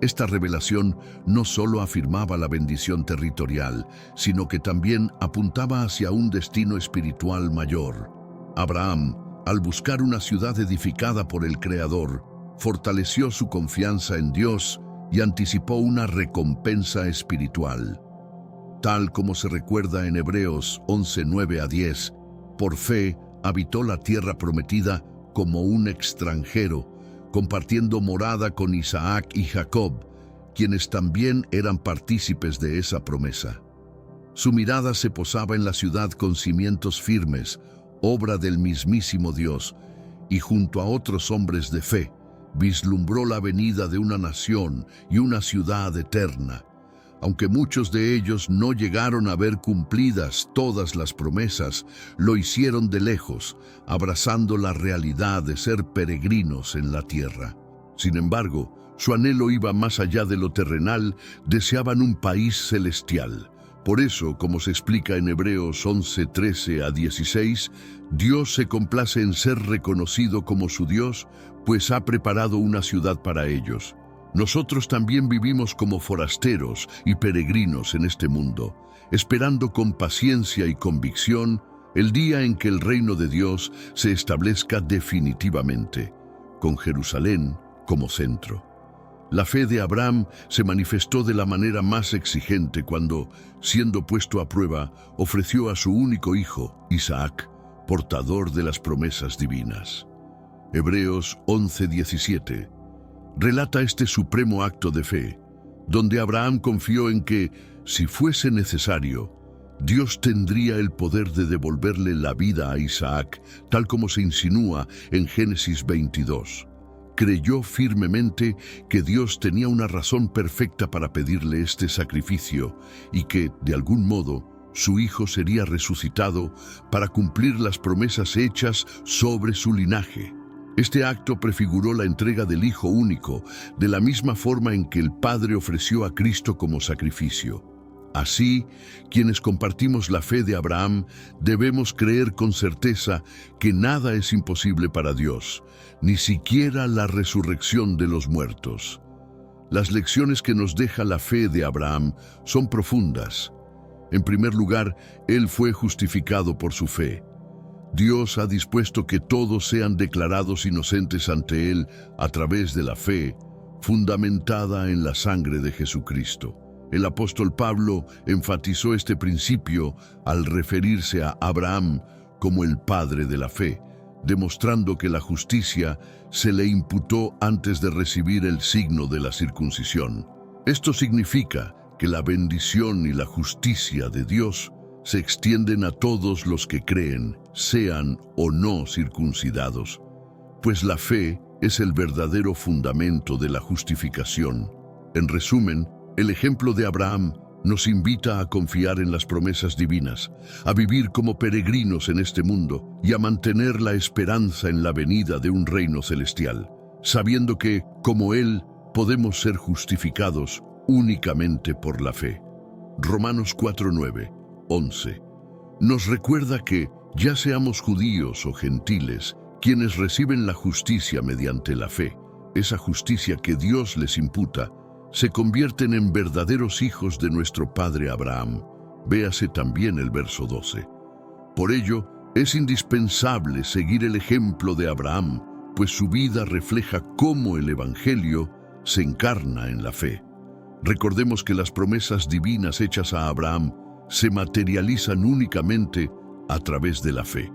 Esta revelación no solo afirmaba la bendición territorial, sino que también apuntaba hacia un destino espiritual mayor. Abraham, al buscar una ciudad edificada por el Creador, fortaleció su confianza en Dios y anticipó una recompensa espiritual. Tal como se recuerda en Hebreos 11, 9 a 10, por fe, habitó la tierra prometida como un extranjero, compartiendo morada con Isaac y Jacob, quienes también eran partícipes de esa promesa. Su mirada se posaba en la ciudad con cimientos firmes, obra del mismísimo Dios, y junto a otros hombres de fe, vislumbró la venida de una nación y una ciudad eterna. Aunque muchos de ellos no llegaron a ver cumplidas todas las promesas, lo hicieron de lejos, abrazando la realidad de ser peregrinos en la tierra. Sin embargo, su anhelo iba más allá de lo terrenal, deseaban un país celestial. Por eso, como se explica en Hebreos 11, 13 a 16, Dios se complace en ser reconocido como su Dios, pues ha preparado una ciudad para ellos. Nosotros también vivimos como forasteros y peregrinos en este mundo, esperando con paciencia y convicción el día en que el reino de Dios se establezca definitivamente, con Jerusalén como centro. La fe de Abraham se manifestó de la manera más exigente cuando, siendo puesto a prueba, ofreció a su único hijo, Isaac, portador de las promesas divinas. Hebreos 11:17 relata este supremo acto de fe, donde Abraham confió en que, si fuese necesario, Dios tendría el poder de devolverle la vida a Isaac, tal como se insinúa en Génesis 22. Creyó firmemente que Dios tenía una razón perfecta para pedirle este sacrificio y que, de algún modo, su hijo sería resucitado para cumplir las promesas hechas sobre su linaje. Este acto prefiguró la entrega del Hijo único, de la misma forma en que el Padre ofreció a Cristo como sacrificio. Así, quienes compartimos la fe de Abraham, debemos creer con certeza que nada es imposible para Dios, ni siquiera la resurrección de los muertos. Las lecciones que nos deja la fe de Abraham son profundas. En primer lugar, él fue justificado por su fe. Dios ha dispuesto que todos sean declarados inocentes ante Él a través de la fe, fundamentada en la sangre de Jesucristo. El apóstol Pablo enfatizó este principio al referirse a Abraham como el padre de la fe, demostrando que la justicia se le imputó antes de recibir el signo de la circuncisión. Esto significa que la bendición y la justicia de Dios se extienden a todos los que creen, sean o no circuncidados, pues la fe es el verdadero fundamento de la justificación. En resumen, el ejemplo de Abraham nos invita a confiar en las promesas divinas, a vivir como peregrinos en este mundo y a mantener la esperanza en la venida de un reino celestial, sabiendo que, como Él, podemos ser justificados únicamente por la fe. Romanos 4:9, 11. Nos recuerda que, ya seamos judíos o gentiles, quienes reciben la justicia mediante la fe, esa justicia que Dios les imputa, se convierten en verdaderos hijos de nuestro padre Abraham. Véase también el verso 12. Por ello, es indispensable seguir el ejemplo de Abraham, pues su vida refleja cómo el Evangelio se encarna en la fe. Recordemos que las promesas divinas hechas a Abraham se materializan únicamente a través de la fe.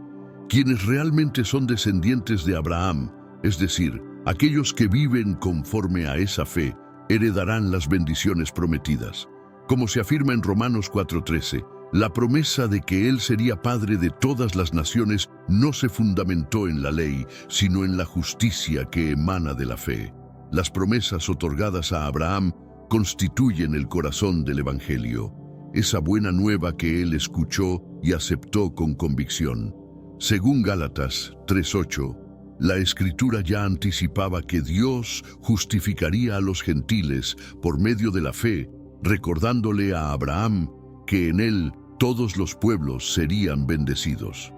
Quienes realmente son descendientes de Abraham, es decir, aquellos que viven conforme a esa fe, heredarán las bendiciones prometidas. Como se afirma en Romanos 4:13, la promesa de que Él sería padre de todas las naciones no se fundamentó en la ley, sino en la justicia que emana de la fe. Las promesas otorgadas a Abraham constituyen el corazón del Evangelio, esa buena nueva que él escuchó y aceptó con convicción. Según Gálatas 3:8, la Escritura ya anticipaba que Dios justificaría a los gentiles por medio de la fe, recordándole a Abraham que en él todos los pueblos serían bendecidos.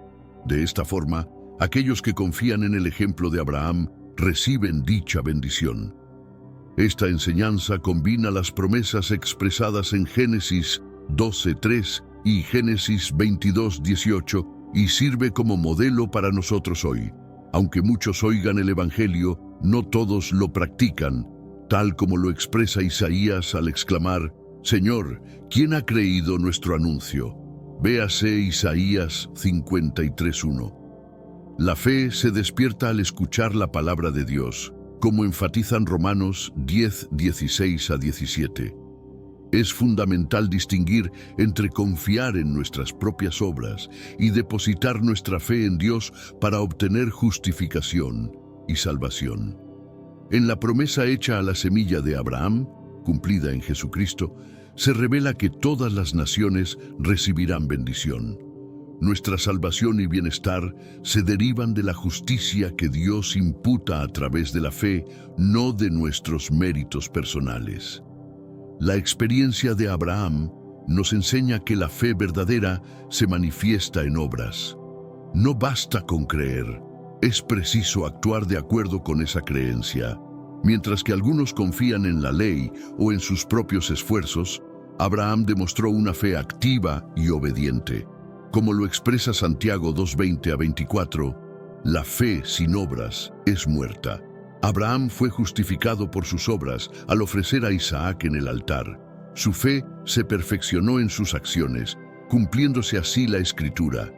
De esta forma, aquellos que confían en el ejemplo de Abraham reciben dicha bendición. Esta enseñanza combina las promesas expresadas en Génesis 12:3 y Génesis 22:18 y sirve como modelo para nosotros hoy. Aunque muchos oigan el Evangelio, no todos lo practican, tal como lo expresa Isaías al exclamar: Señor, ¿quién ha creído nuestro anuncio? Véase Isaías 53:1. La fe se despierta al escuchar la palabra de Dios, como enfatizan Romanos 10:16-17. Es fundamental distinguir entre confiar en nuestras propias obras y depositar nuestra fe en Dios para obtener justificación y salvación. En la promesa hecha a la semilla de Abraham, cumplida en Jesucristo, se revela que todas las naciones recibirán bendición. Nuestra salvación y bienestar se derivan de la justicia que Dios imputa a través de la fe, no de nuestros méritos personales. La experiencia de Abraham nos enseña que la fe verdadera se manifiesta en obras. No basta con creer, es preciso actuar de acuerdo con esa creencia. Mientras que algunos confían en la ley o en sus propios esfuerzos, Abraham demostró una fe activa y obediente. Como lo expresa Santiago 2:20-24, la fe sin obras es muerta. Abraham fue justificado por sus obras al ofrecer a Isaac en el altar. Su fe se perfeccionó en sus acciones, cumpliéndose así la Escritura.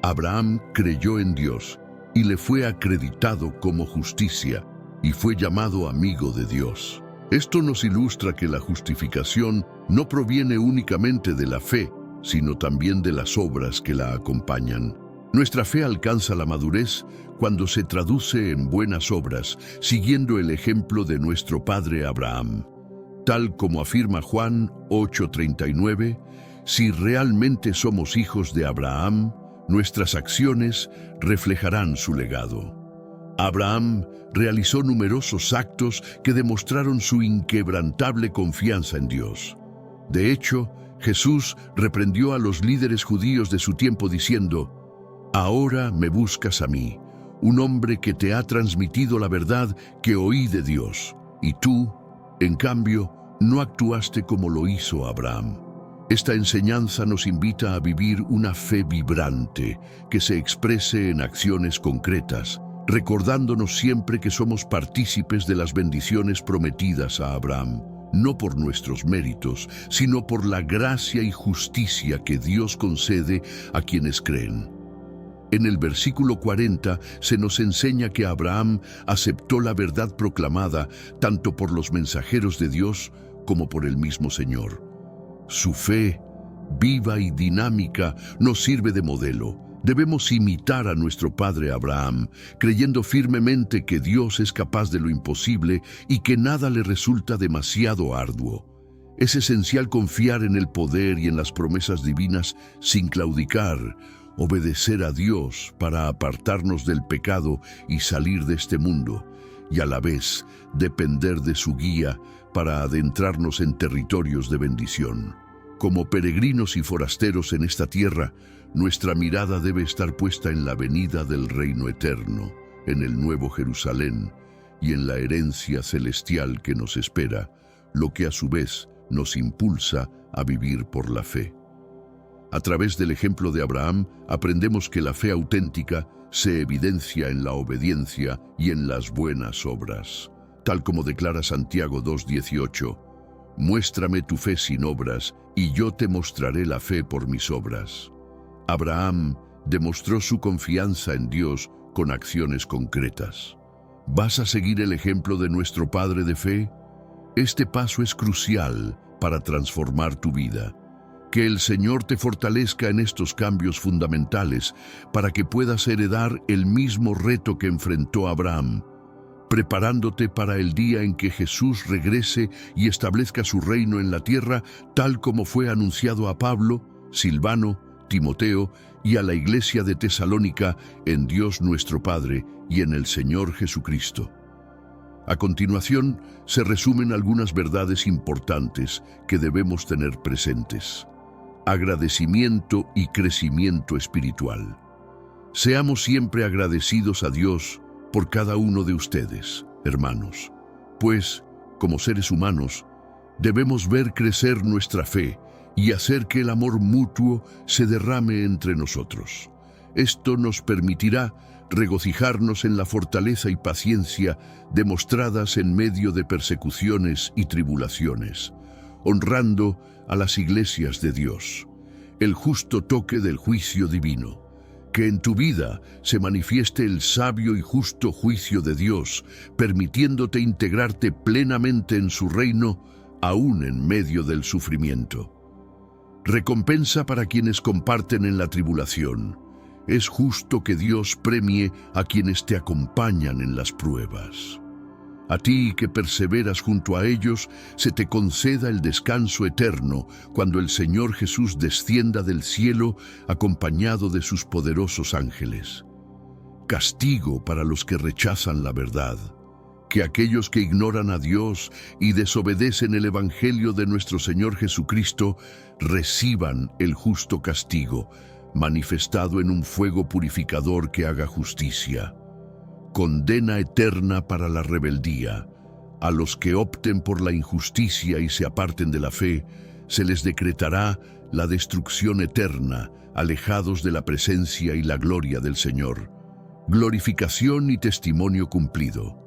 Abraham creyó en Dios y le fue acreditado como justicia y fue llamado amigo de Dios. Esto nos ilustra que la justificación no proviene únicamente de la fe, sino también de las obras que la acompañan. Nuestra fe alcanza la madurez cuando se traduce en buenas obras, siguiendo el ejemplo de nuestro padre Abraham. Tal como afirma Juan 8:39, si realmente somos hijos de Abraham, nuestras acciones reflejarán su legado. Abraham realizó numerosos actos que demostraron su inquebrantable confianza en Dios. De hecho, Jesús reprendió a los líderes judíos de su tiempo diciendo: «Ahora me buscas a mí, un hombre que te ha transmitido la verdad que oí de Dios, y tú, en cambio, no actuaste como lo hizo Abraham». Esta enseñanza nos invita a vivir una fe vibrante que se exprese en acciones concretas, recordándonos siempre que somos partícipes de las bendiciones prometidas a Abraham, no por nuestros méritos, sino por la gracia y justicia que Dios concede a quienes creen. En el versículo 40 se nos enseña que Abraham aceptó la verdad proclamada tanto por los mensajeros de Dios como por el mismo Señor. Su fe, viva y dinámica, nos sirve de modelo. Debemos imitar a nuestro padre Abraham, creyendo firmemente que Dios es capaz de lo imposible y que nada le resulta demasiado arduo. Es esencial confiar en el poder y en las promesas divinas sin claudicar, obedecer a Dios para apartarnos del pecado y salir de este mundo, y a la vez depender de su guía para adentrarnos en territorios de bendición. Como peregrinos y forasteros en esta tierra, nuestra mirada debe estar puesta en la venida del reino eterno, en el Nuevo Jerusalén y en la herencia celestial que nos espera, lo que a su vez nos impulsa a vivir por la fe. A través del ejemplo de Abraham, aprendemos que la fe auténtica se evidencia en la obediencia y en las buenas obras. Tal como declara Santiago 2:18, «Muéstrame tu fe sin obras, y yo te mostraré la fe por mis obras». Abraham demostró su confianza en Dios con acciones concretas. ¿Vas a seguir el ejemplo de nuestro Padre de fe? Este paso es crucial para transformar tu vida. Que el Señor te fortalezca en estos cambios fundamentales para que puedas heredar el mismo reto que enfrentó Abraham, preparándote para el día en que Jesús regrese y establezca su reino en la tierra, tal como fue anunciado a Pablo, Silvano, Timoteo y a la iglesia de Tesalónica en Dios nuestro Padre y en el Señor Jesucristo. A continuación, se resumen algunas verdades importantes que debemos tener presentes. Agradecimiento y crecimiento espiritual. Seamos siempre agradecidos a Dios por cada uno de ustedes, hermanos, pues, como seres humanos, debemos ver crecer nuestra fe y hacer que el amor mutuo se derrame entre nosotros. Esto nos permitirá regocijarnos en la fortaleza y paciencia demostradas en medio de persecuciones y tribulaciones, honrando a las iglesias de Dios. El justo toque del juicio divino. Que en tu vida se manifieste el sabio y justo juicio de Dios, permitiéndote integrarte plenamente en su reino, aún en medio del sufrimiento. Recompensa para quienes comparten en la tribulación. Es justo que Dios premie a quienes te acompañan en las pruebas. A ti que perseveras junto a ellos, se te conceda el descanso eterno cuando el Señor Jesús descienda del cielo acompañado de sus poderosos ángeles. Castigo para los que rechazan la verdad. Que aquellos que ignoran a Dios y desobedecen el Evangelio de nuestro Señor Jesucristo reciban el justo castigo, manifestado en un fuego purificador que haga justicia. Condena eterna para la rebeldía. A los que opten por la injusticia y se aparten de la fe, se les decretará la destrucción eterna, alejados de la presencia y la gloria del Señor. Glorificación y testimonio cumplido.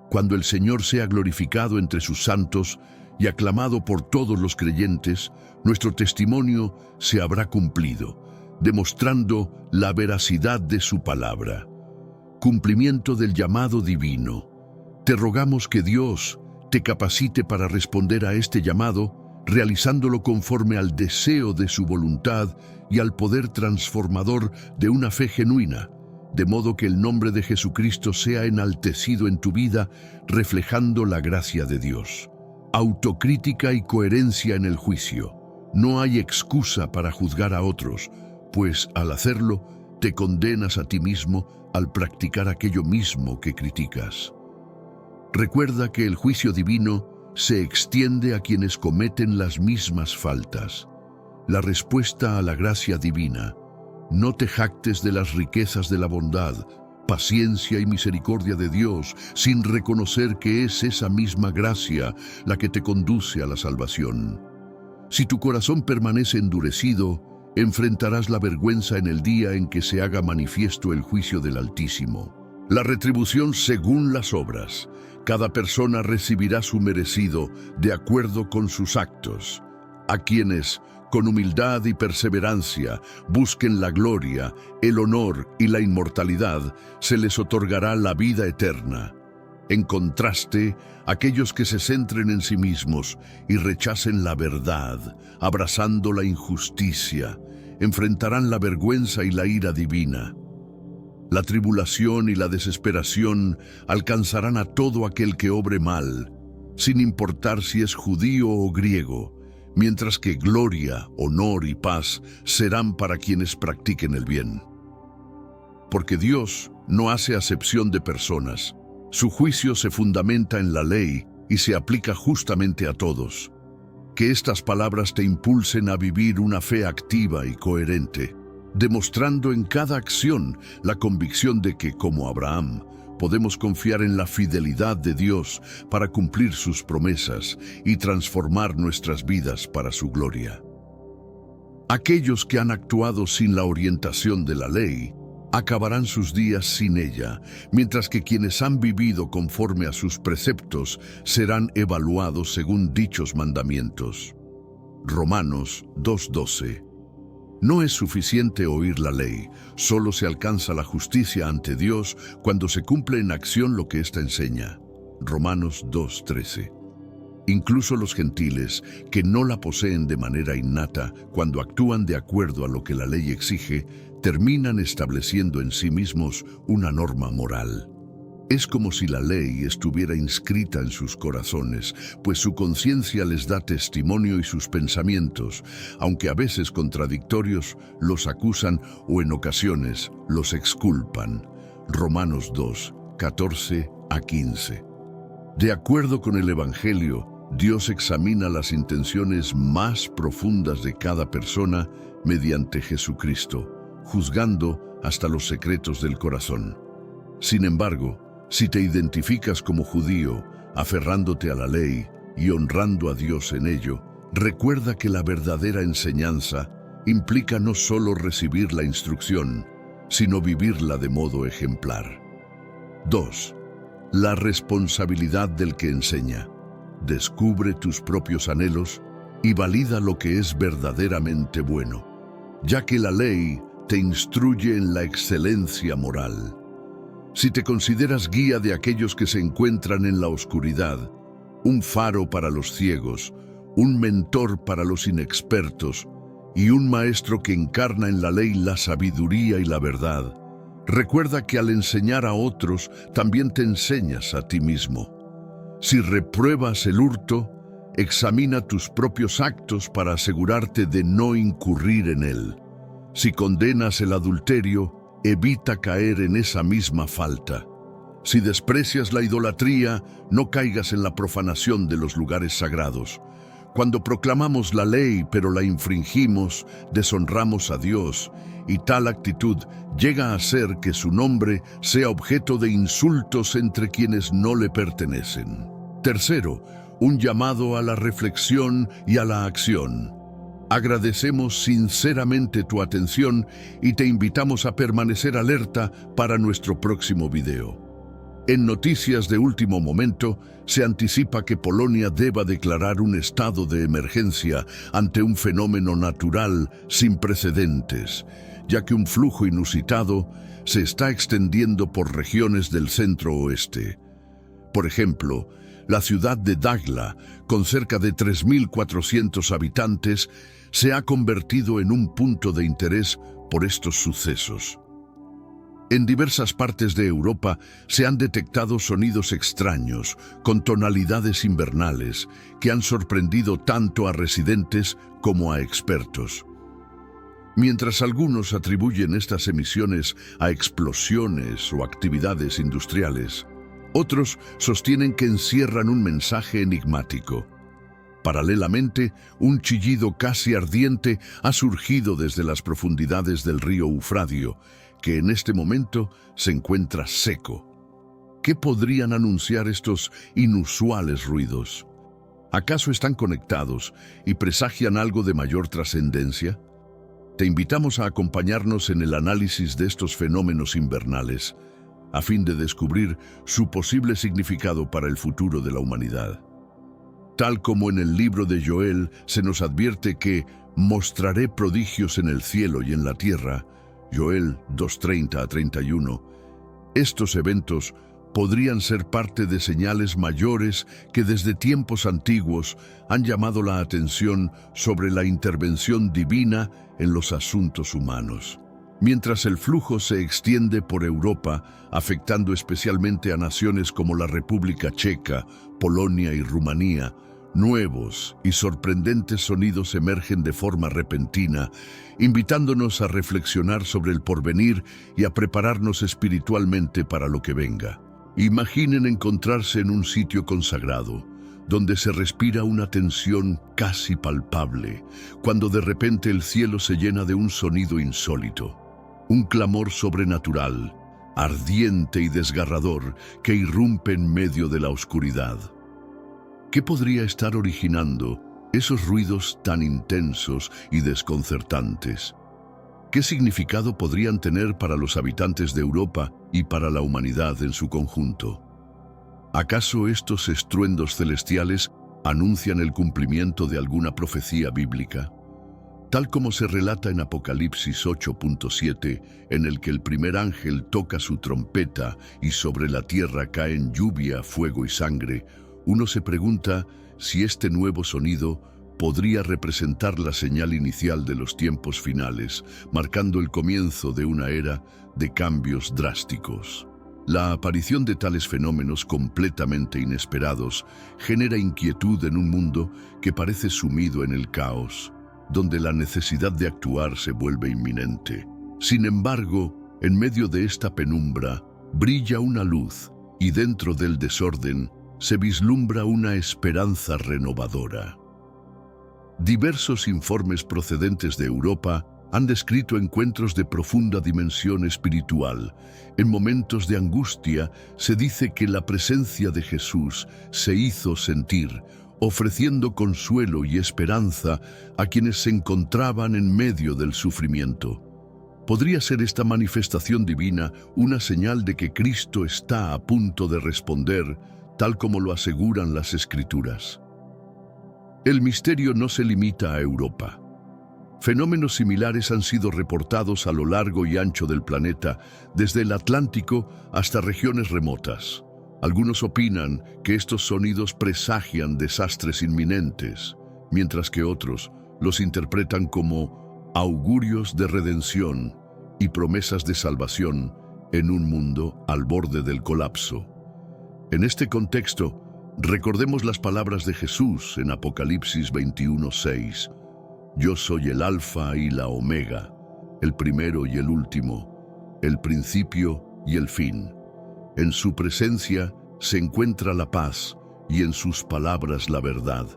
Cuando el Señor sea glorificado entre sus santos y aclamado por todos los creyentes, nuestro testimonio se habrá cumplido, demostrando la veracidad de su palabra. Cumplimiento del llamado divino. Te rogamos que Dios te capacite para responder a este llamado, realizándolo conforme al deseo de su voluntad y al poder transformador de una fe genuina, de modo que el nombre de Jesucristo sea enaltecido en tu vida, reflejando la gracia de Dios. Autocrítica y coherencia en el juicio. No hay excusa para juzgar a otros, pues al hacerlo, te condenas a ti mismo al practicar aquello mismo que criticas. Recuerda que el juicio divino se extiende a quienes cometen las mismas faltas. La respuesta a la gracia divina: no te jactes de las riquezas de la bondad, paciencia y misericordia de Dios, sin reconocer que es esa misma gracia la que te conduce a la salvación. Si tu corazón permanece endurecido, enfrentarás la vergüenza en el día en que se haga manifiesto el juicio del Altísimo. La retribución según las obras. Cada persona recibirá su merecido de acuerdo con sus actos. A quienes, con humildad y perseverancia, busquen la gloria, el honor y la inmortalidad, se les otorgará la vida eterna. En contraste, aquellos que se centren en sí mismos y rechacen la verdad, abrazando la injusticia, enfrentarán la vergüenza y la ira divina. La tribulación y la desesperación alcanzarán a todo aquel que obre mal, sin importar si es judío o griego, mientras que gloria, honor y paz serán para quienes practiquen el bien. Porque Dios no hace acepción de personas. Su juicio se fundamenta en la ley y se aplica justamente a todos. Que estas palabras te impulsen a vivir una fe activa y coherente, demostrando en cada acción la convicción de que, como Abraham, podemos confiar en la fidelidad de Dios para cumplir sus promesas y transformar nuestras vidas para su gloria. Aquellos que han actuado sin la orientación de la ley acabarán sus días sin ella, mientras que quienes han vivido conforme a sus preceptos serán evaluados según dichos mandamientos. Romanos 2:12. No es suficiente oír la ley, solo se alcanza la justicia ante Dios cuando se cumple en acción lo que ésta enseña. Romanos 2:13. Incluso los gentiles, que no la poseen de manera innata, cuando actúan de acuerdo a lo que la ley exige, terminan estableciendo en sí mismos una norma moral. Es como si la ley estuviera inscrita en sus corazones, pues su conciencia les da testimonio y sus pensamientos, aunque a veces contradictorios, los acusan o en ocasiones los exculpan. Romanos 2:14-15. De acuerdo con el Evangelio, Dios examina las intenciones más profundas de cada persona mediante Jesucristo, juzgando hasta los secretos del corazón. Sin embargo, si te identificas como judío, aferrándote a la ley y honrando a Dios en ello, recuerda que la verdadera enseñanza implica no solo recibir la instrucción, sino vivirla de modo ejemplar. 2. La responsabilidad del que enseña. Descubre tus propios anhelos y valida lo que es verdaderamente bueno, ya que la ley te instruye en la excelencia moral. Si te consideras guía de aquellos que se encuentran en la oscuridad, un faro para los ciegos, un mentor para los inexpertos y un maestro que encarna en la ley la sabiduría y la verdad, recuerda que al enseñar a otros también te enseñas a ti mismo. Si repruebas el hurto, examina tus propios actos para asegurarte de no incurrir en él. Si condenas el adulterio, evita caer en esa misma falta. Si desprecias la idolatría, no caigas en la profanación de los lugares sagrados. Cuando proclamamos la ley pero la infringimos, deshonramos a Dios, y tal actitud llega a hacer que su nombre sea objeto de insultos entre quienes no le pertenecen. Tercero, un llamado a la reflexión y a la acción. Agradecemos sinceramente tu atención y te invitamos a permanecer alerta para nuestro próximo video. En noticias de último momento, se anticipa que Polonia deba declarar un estado de emergencia ante un fenómeno natural sin precedentes, ya que un flujo inusitado se está extendiendo por regiones del centro-oeste. Por ejemplo, la ciudad de Dagla, con cerca de 3.400 habitantes, se ha convertido en un punto de interés por estos sucesos. En diversas partes de Europa se han detectado sonidos extraños, con tonalidades invernales, que han sorprendido tanto a residentes como a expertos. Mientras algunos atribuyen estas emisiones a explosiones o actividades industriales, otros sostienen que encierran un mensaje enigmático. Paralelamente, un chillido casi ardiente ha surgido desde las profundidades del río Eufradio, que en este momento se encuentra seco. ¿Qué podrían anunciar estos inusuales ruidos? ¿Acaso están conectados y presagian algo de mayor trascendencia? Te invitamos a acompañarnos en el análisis de estos fenómenos invernales, a fin de descubrir su posible significado para el futuro de la humanidad. Tal como en el libro de Joel se nos advierte que mostraré prodigios en el cielo y en la tierra, Joel 2:30-31, estos eventos podrían ser parte de señales mayores que desde tiempos antiguos han llamado la atención sobre la intervención divina en los asuntos humanos. Mientras el flujo se extiende por Europa, afectando especialmente a naciones como la República Checa, Polonia y Rumanía, nuevos y sorprendentes sonidos emergen de forma repentina, invitándonos a reflexionar sobre el porvenir y a prepararnos espiritualmente para lo que venga. Imaginen encontrarse en un sitio consagrado, donde se respira una tensión casi palpable, cuando de repente el cielo se llena de un sonido insólito, un clamor sobrenatural, ardiente y desgarrador, que irrumpe en medio de la oscuridad. ¿Qué podría estar originando esos ruidos tan intensos y desconcertantes? ¿Qué significado podrían tener para los habitantes de Europa y para la humanidad en su conjunto? ¿Acaso estos estruendos celestiales anuncian el cumplimiento de alguna profecía bíblica? Tal como se relata en Apocalipsis 8:7, en el que el primer ángel toca su trompeta y sobre la tierra caen lluvia, fuego y sangre, uno se pregunta si este nuevo sonido podría representar la señal inicial de los tiempos finales, marcando el comienzo de una era de cambios drásticos. La aparición de tales fenómenos completamente inesperados genera inquietud en un mundo que parece sumido en el caos, donde la necesidad de actuar se vuelve inminente. Sin embargo, en medio de esta penumbra, brilla una luz, y dentro del desorden se vislumbra una esperanza renovadora. Diversos informes procedentes de Europa han descrito encuentros de profunda dimensión espiritual. En momentos de angustia se dice que la presencia de Jesús se hizo sentir, ofreciendo consuelo y esperanza a quienes se encontraban en medio del sufrimiento. ¿Podría ser esta manifestación divina una señal de que Cristo está a punto de responder, tal como lo aseguran las Escrituras? El misterio no se limita a Europa. Fenómenos similares han sido reportados a lo largo y ancho del planeta, desde el Atlántico hasta regiones remotas. Algunos opinan que estos sonidos presagian desastres inminentes, mientras que otros los interpretan como augurios de redención y promesas de salvación en un mundo al borde del colapso. En este contexto, recordemos las palabras de Jesús en Apocalipsis 21:6. Yo soy el Alfa y la Omega, el primero y el último, el principio y el fin. En su presencia se encuentra la paz y en sus palabras la verdad.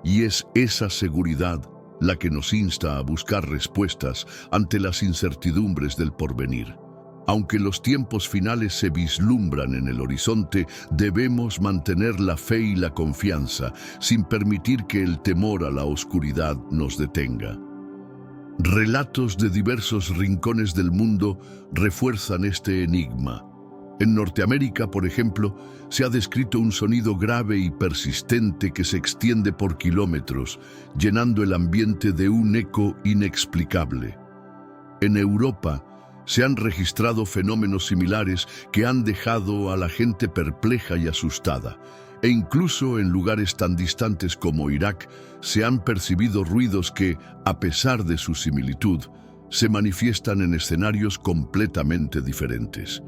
Y es esa seguridad la que nos insta a buscar respuestas ante las incertidumbres del porvenir. Aunque los tiempos finales se vislumbran en el horizonte, debemos mantener la fe y la confianza, sin permitir que el temor a la oscuridad nos detenga. Relatos de diversos rincones del mundo refuerzan este enigma. En Norteamérica, por ejemplo, se ha descrito un sonido grave y persistente que se extiende por kilómetros, llenando el ambiente de un eco inexplicable. En Europa, se han registrado fenómenos similares que han dejado a la gente perpleja y asustada, e incluso en lugares tan distantes como Irak se han percibido ruidos que, a pesar de su similitud, se manifiestan en escenarios completamente diferentes.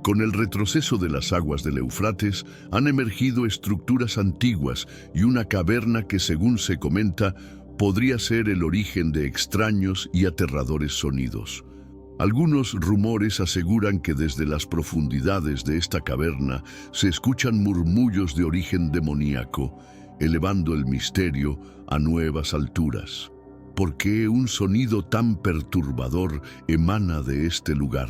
Con el retroceso de las aguas del Éufrates han emergido estructuras antiguas y una caverna que, según se comenta, podría ser el origen de extraños y aterradores sonidos. Algunos rumores aseguran que desde las profundidades de esta caverna se escuchan murmullos de origen demoníaco, elevando el misterio a nuevas alturas. ¿Por qué un sonido tan perturbador emana de este lugar?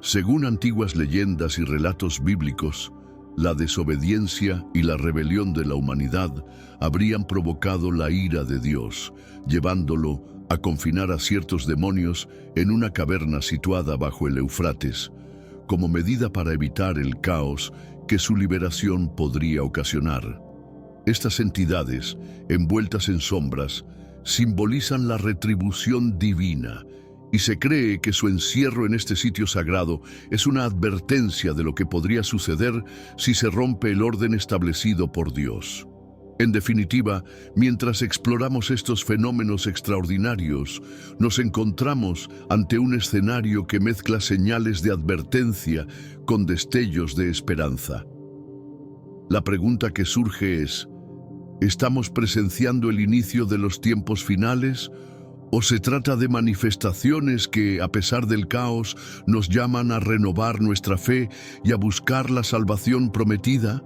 Según antiguas leyendas y relatos bíblicos, La desobediencia y la rebelión de la humanidad habrían provocado la ira de Dios, llevándolo a confinar a ciertos demonios en una caverna situada bajo el Éufrates, como medida para evitar el caos que su liberación podría ocasionar. Estas entidades, envueltas en sombras, simbolizan la retribución divina, y se cree que su encierro en este sitio sagrado es una advertencia de lo que podría suceder si se rompe el orden establecido por Dios. En definitiva, mientras exploramos estos fenómenos extraordinarios, nos encontramos ante un escenario que mezcla señales de advertencia con destellos de esperanza. La pregunta que surge es: ¿estamos presenciando el inicio de los tiempos finales? ¿O se trata de manifestaciones que, a pesar del caos, nos llaman a renovar nuestra fe y a buscar la salvación prometida?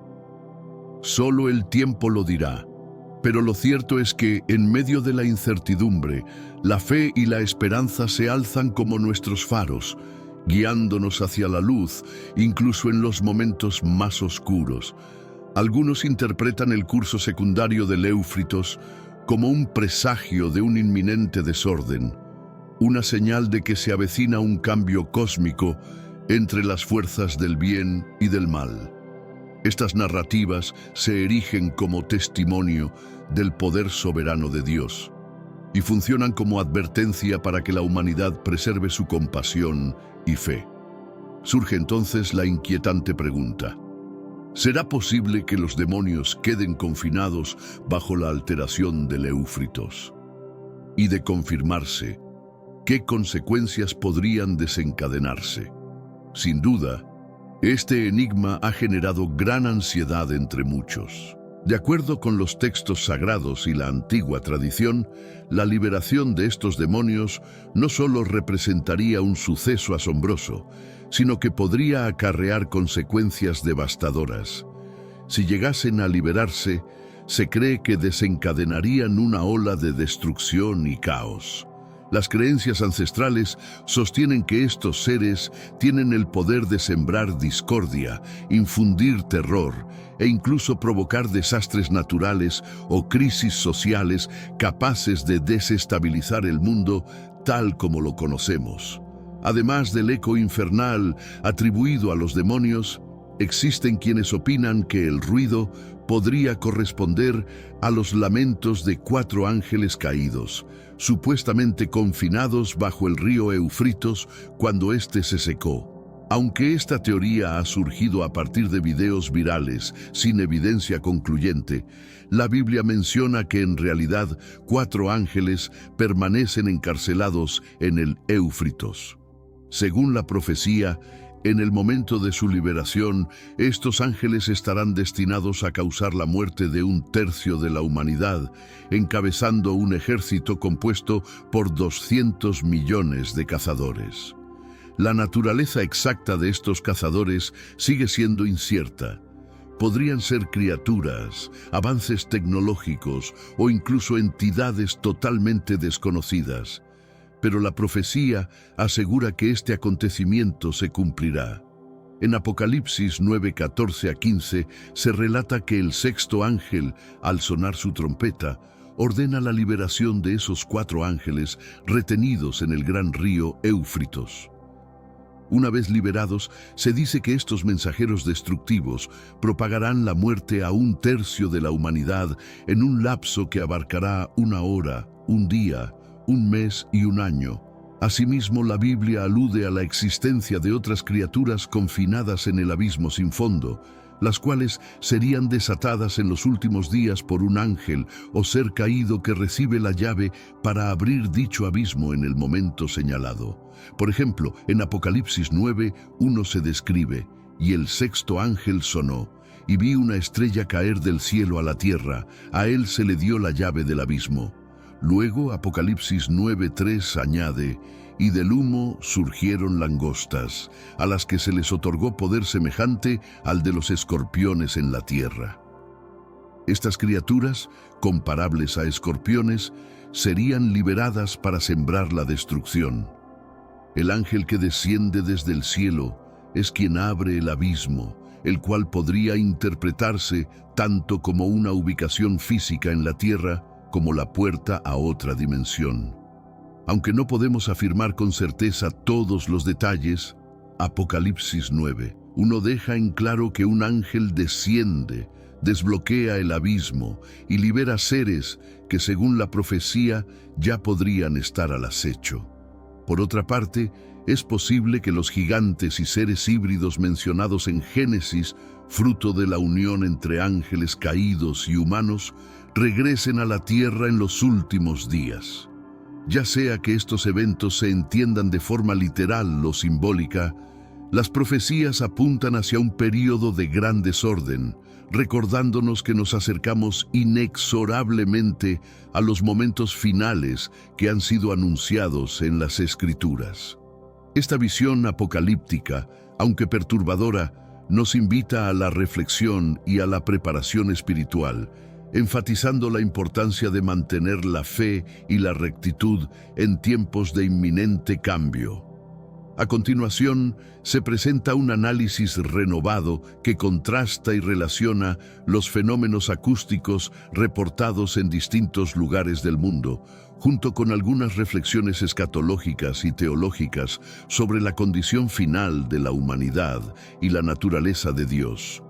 Solo el tiempo lo dirá. Pero lo cierto es que, en medio de la incertidumbre, la fe y la esperanza se alzan como nuestros faros, guiándonos hacia la luz, incluso en los momentos más oscuros. Algunos interpretan el curso secundario del Éufritos como un presagio de un inminente desorden, una señal de que se avecina un cambio cósmico entre las fuerzas del bien y del mal. Estas narrativas se erigen como testimonio del poder soberano de Dios y funcionan como advertencia para que la humanidad preserve su compasión y fe. Surge entonces la inquietante pregunta: ¿será posible que los demonios queden confinados bajo la alteración del Éufritos? Y de confirmarse, ¿qué consecuencias podrían desencadenarse? Sin duda, este enigma ha generado gran ansiedad entre muchos. De acuerdo con los textos sagrados y la antigua tradición, la liberación de estos demonios no solo representaría un suceso asombroso, sino que podría acarrear consecuencias devastadoras. Si llegasen a liberarse, se cree que desencadenarían una ola de destrucción y caos. Las creencias ancestrales sostienen que estos seres tienen el poder de sembrar discordia, infundir terror e incluso provocar desastres naturales o crisis sociales capaces de desestabilizar el mundo tal como lo conocemos. Además del eco infernal atribuido a los demonios, existen quienes opinan que el ruido podría corresponder a los lamentos de 4 ángeles caídos, supuestamente confinados bajo el río Éufritos cuando éste se secó. Aunque esta teoría ha surgido a partir de videos virales sin evidencia concluyente, la Biblia menciona que en realidad 4 ángeles permanecen encarcelados en el Éufritos. Según la profecía, en el momento de su liberación, estos ángeles estarán destinados a causar la muerte de 1/3 de la humanidad, encabezando un ejército compuesto por 200 millones de cazadores. La naturaleza exacta de estos cazadores sigue siendo incierta. Podrían ser criaturas, avances tecnológicos o incluso entidades totalmente desconocidas. Pero la profecía asegura que este acontecimiento se cumplirá. En Apocalipsis 9:14-15 se relata que el 6º ángel, al sonar su trompeta, ordena la liberación de esos 4 ángeles retenidos en el gran río Éufritos. Una vez liberados, se dice que estos mensajeros destructivos propagarán la muerte a 1/3 de la humanidad en un lapso que abarcará 1 hora, 1 día, 1 mes y 1 año. Asimismo, la Biblia alude a la existencia de otras criaturas confinadas en el abismo sin fondo, las cuales serían desatadas en los últimos días por un ángel o ser caído que recibe la llave para abrir dicho abismo en el momento señalado. Por ejemplo, en Apocalipsis 9:1 se describe: «Y el 6º ángel sonó, y vi una estrella caer del cielo a la tierra, a él se le dio la llave del abismo». Luego, Apocalipsis 9:3 añade: «Y del humo surgieron langostas, a las que se les otorgó poder semejante al de los escorpiones en la tierra». Estas criaturas, comparables a escorpiones, serían liberadas para sembrar la destrucción. El ángel que desciende desde el cielo es quien abre el abismo el cual podría interpretarse tanto como una ubicación física en la Tierra como la puerta a otra dimensión. Aunque no podemos afirmar con certeza todos los detalles, Apocalipsis 9:1 deja en claro que un ángel desciende, desbloquea el abismo y libera seres que, según la profecía, ya podrían estar al acecho. Por otra parte, es posible que los gigantes y seres híbridos mencionados en Génesis, fruto de la unión entre ángeles caídos y humanos, regresen a la tierra en los últimos días. Ya sea que estos eventos se entiendan de forma literal o simbólica, las profecías apuntan hacia un período de gran desorden, recordándonos que nos acercamos inexorablemente a los momentos finales que han sido anunciados en las Escrituras. Esta visión apocalíptica, aunque perturbadora, nos invita a la reflexión y a la preparación espiritual, enfatizando la importancia de mantener la fe y la rectitud en tiempos de inminente cambio. A continuación, se presenta un análisis renovado que contrasta y relaciona los fenómenos acústicos reportados en distintos lugares del mundo, junto con algunas reflexiones escatológicas y teológicas sobre la condición final de la humanidad y la naturaleza de Dios.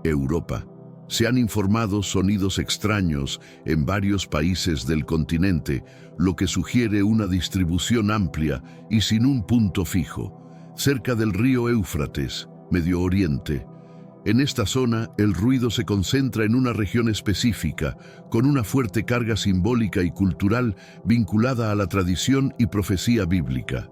Europa. Se han informado sonidos extraños en varios países del continente, lo que sugiere una distribución amplia y sin un punto fijo, cerca del río Éufrates, Medio Oriente. En esta zona, el ruido se concentra en una región específica, con una fuerte carga simbólica y cultural vinculada a la tradición y profecía bíblica.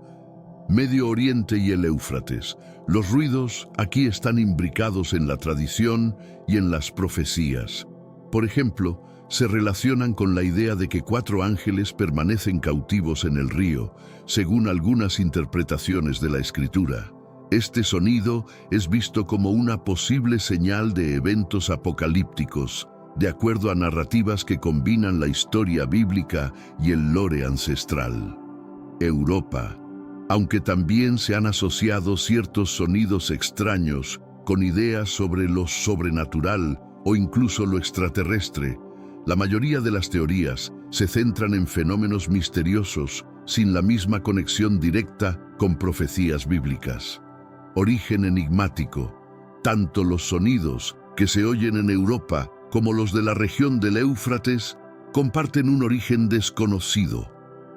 Medio Oriente y el Éufrates. Los ruidos aquí están imbricados en la tradición y en las profecías. Por ejemplo, se relacionan con la idea de que 4 ángeles permanecen cautivos en el río, según algunas interpretaciones de la Escritura. Este sonido es visto como una posible señal de eventos apocalípticos, de acuerdo a narrativas que combinan la historia bíblica y el lore ancestral. Europa. Aunque también se han asociado ciertos sonidos extraños con ideas sobre lo sobrenatural o incluso lo extraterrestre, la mayoría de las teorías se centran en fenómenos misteriosos sin la misma conexión directa con profecías bíblicas. Origen enigmático. Tanto los sonidos que se oyen en Europa como los de la región del Éufrates comparten un origen desconocido,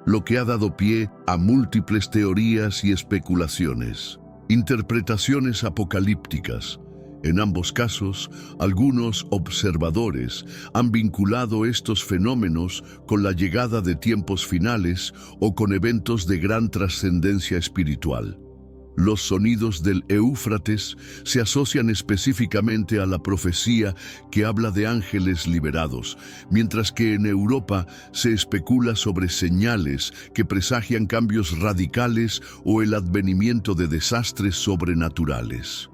lo que ha dado pie a múltiples teorías y especulaciones. Interpretaciones apocalípticas. En ambos casos, algunos observadores han vinculado estos fenómenos con la llegada de tiempos finales o con eventos de gran trascendencia espiritual. Los sonidos del Éufrates se asocian específicamente a la profecía que habla de ángeles liberados, mientras que en Europa se especula sobre señales que presagian cambios radicales o el advenimiento de desastres sobrenaturales.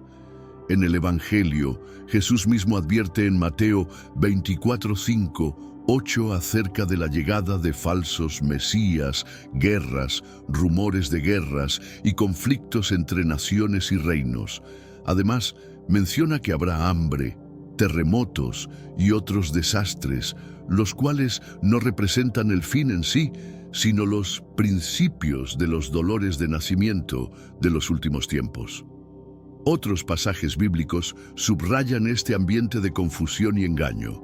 En el Evangelio, Jesús mismo advierte en Mateo 24:5-8 acerca de la llegada de falsos mesías, guerras, rumores de guerras y conflictos entre naciones y reinos. Además, menciona que habrá hambre, terremotos y otros desastres, los cuales no representan el fin en sí, sino los principios de los dolores de nacimiento de los últimos tiempos. Otros pasajes bíblicos subrayan este ambiente de confusión y engaño.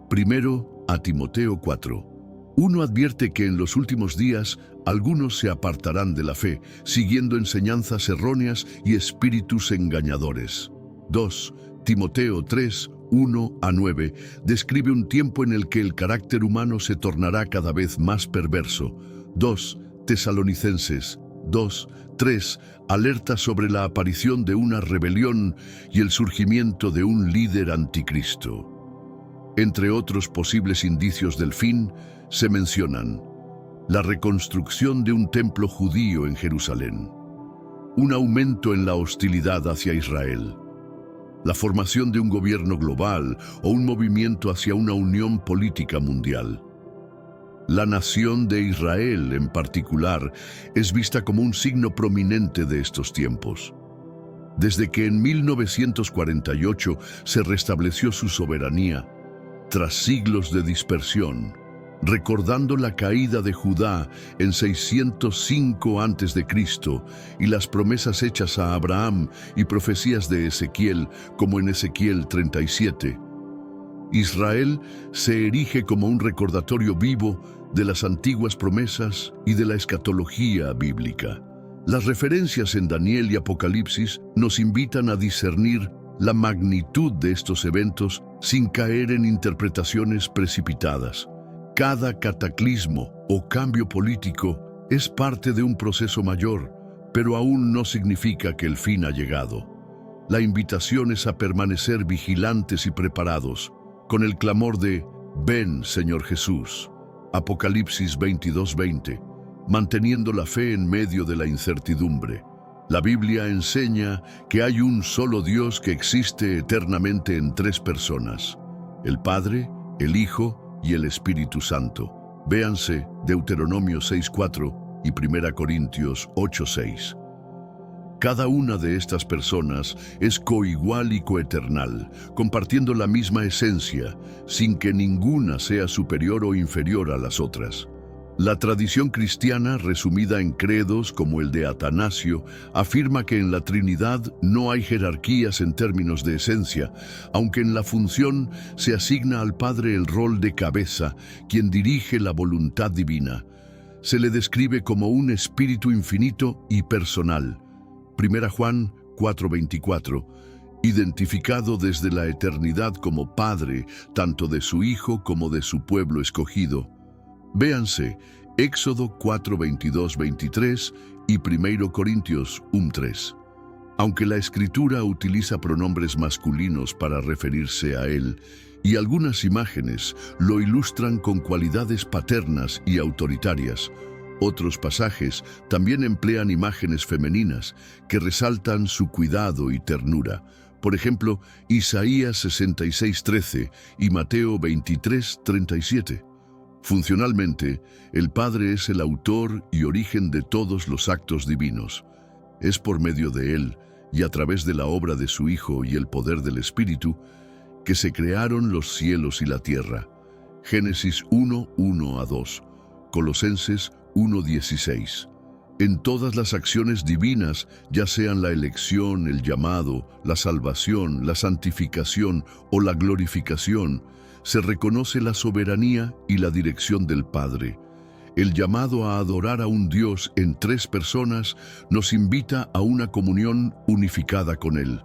Primero, a Timoteo 4:1 advierte que en los últimos días algunos se apartarán de la fe, siguiendo enseñanzas erróneas y espíritus engañadores. 2. Timoteo 3:1-9 describe un tiempo en el que el carácter humano se tornará cada vez más perverso. 2. Tesalonicenses 2:3 alerta sobre la aparición de una rebelión y el surgimiento de un líder anticristo. Entre otros posibles indicios del fin, se mencionan la reconstrucción de un templo judío en Jerusalén, un aumento en la hostilidad hacia Israel, la formación de un gobierno global o un movimiento hacia una unión política mundial. La nación de Israel, en particular, es vista como un signo prominente de estos tiempos. Desde que en 1948 se restableció su soberanía, tras siglos de dispersión, recordando la caída de Judá en 605 a.C. y las promesas hechas a Abraham y profecías de Ezequiel, como en Ezequiel 37. Israel se erige como un recordatorio vivo de las antiguas promesas y de la escatología bíblica. Las referencias en Daniel y Apocalipsis nos invitan a discernir la magnitud de estos eventos sin caer en interpretaciones precipitadas. Cada cataclismo o cambio político es parte de un proceso mayor, pero aún no significa que el fin ha llegado. La invitación es a permanecer vigilantes y preparados, con el clamor de «Ven, Señor Jesús». Apocalipsis 22:20, manteniendo la fe en medio de la incertidumbre. La Biblia enseña que hay un solo Dios que existe eternamente en tres personas: el Padre, el Hijo y el Espíritu Santo. Véanse Deuteronomio 6:4 y 1 Corintios 8:6. Cada una de estas personas es coigual y coeternal, compartiendo la misma esencia, sin que ninguna sea superior o inferior a las otras. La tradición cristiana, resumida en credos como el de Atanasio, afirma que en la Trinidad no hay jerarquías en términos de esencia, aunque en la función se asigna al Padre el rol de cabeza, quien dirige la voluntad divina. Se le describe como un espíritu infinito y personal. 1 Juan 4:24, identificado desde la eternidad como Padre, tanto de su Hijo como de su pueblo escogido. Véanse Éxodo 4:22-23 y 1 Corintios 1:3. Aunque la Escritura utiliza pronombres masculinos para referirse a él, y algunas imágenes lo ilustran con cualidades paternas y autoritarias, otros pasajes también emplean imágenes femeninas que resaltan su cuidado y ternura. Por ejemplo, Isaías 66:13 y Mateo 23:37. Funcionalmente, el Padre es el autor y origen de todos los actos divinos. Es por medio de él, y a través de la obra de su Hijo y el poder del Espíritu, que se crearon los cielos y la tierra. Génesis 1:1-2, Colosenses 1:16. En todas las acciones divinas, ya sean la elección, el llamado, la salvación, la santificación o la glorificación, se reconoce la soberanía y la dirección del Padre. El llamado a adorar a un Dios en tres personas nos invita a una comunión unificada con Él,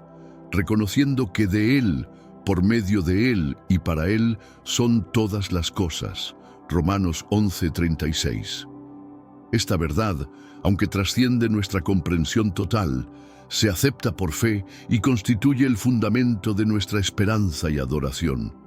reconociendo que de Él, por medio de Él y para Él son todas las cosas. Romanos 11:36. Esta verdad, aunque trasciende nuestra comprensión total, se acepta por fe y constituye el fundamento de nuestra esperanza y adoración.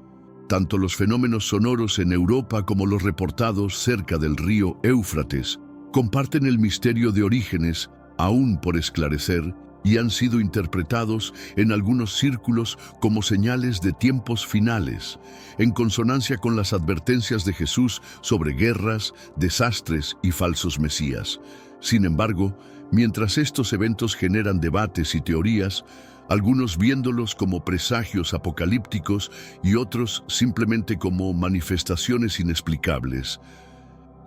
Tanto los fenómenos sonoros en Europa como los reportados cerca del río Éufrates comparten el misterio de orígenes, aún por esclarecer, y han sido interpretados en algunos círculos como señales de tiempos finales, en consonancia con las advertencias de Jesús sobre guerras, desastres y falsos mesías. Sin embargo, mientras estos eventos generan debates y teorías, algunos viéndolos como presagios apocalípticos y otros simplemente como manifestaciones inexplicables,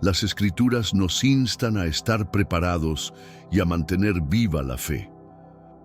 las Escrituras nos instan a estar preparados y a mantener viva la fe.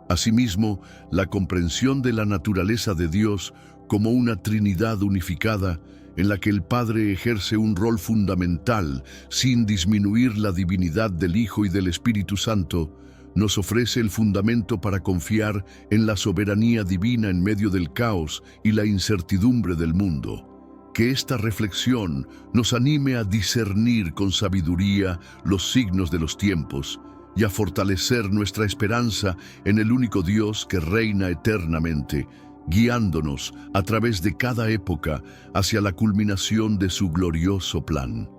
Asimismo, la comprensión de la naturaleza de Dios como una Trinidad unificada en la que el Padre ejerce un rol fundamental sin disminuir la divinidad del Hijo y del Espíritu Santo, nos ofrece el fundamento para confiar en la soberanía divina en medio del caos y la incertidumbre del mundo. Que esta reflexión nos anime a discernir con sabiduría los signos de los tiempos y a fortalecer nuestra esperanza en el único Dios que reina eternamente, guiándonos a través de cada época hacia la culminación de su glorioso plan.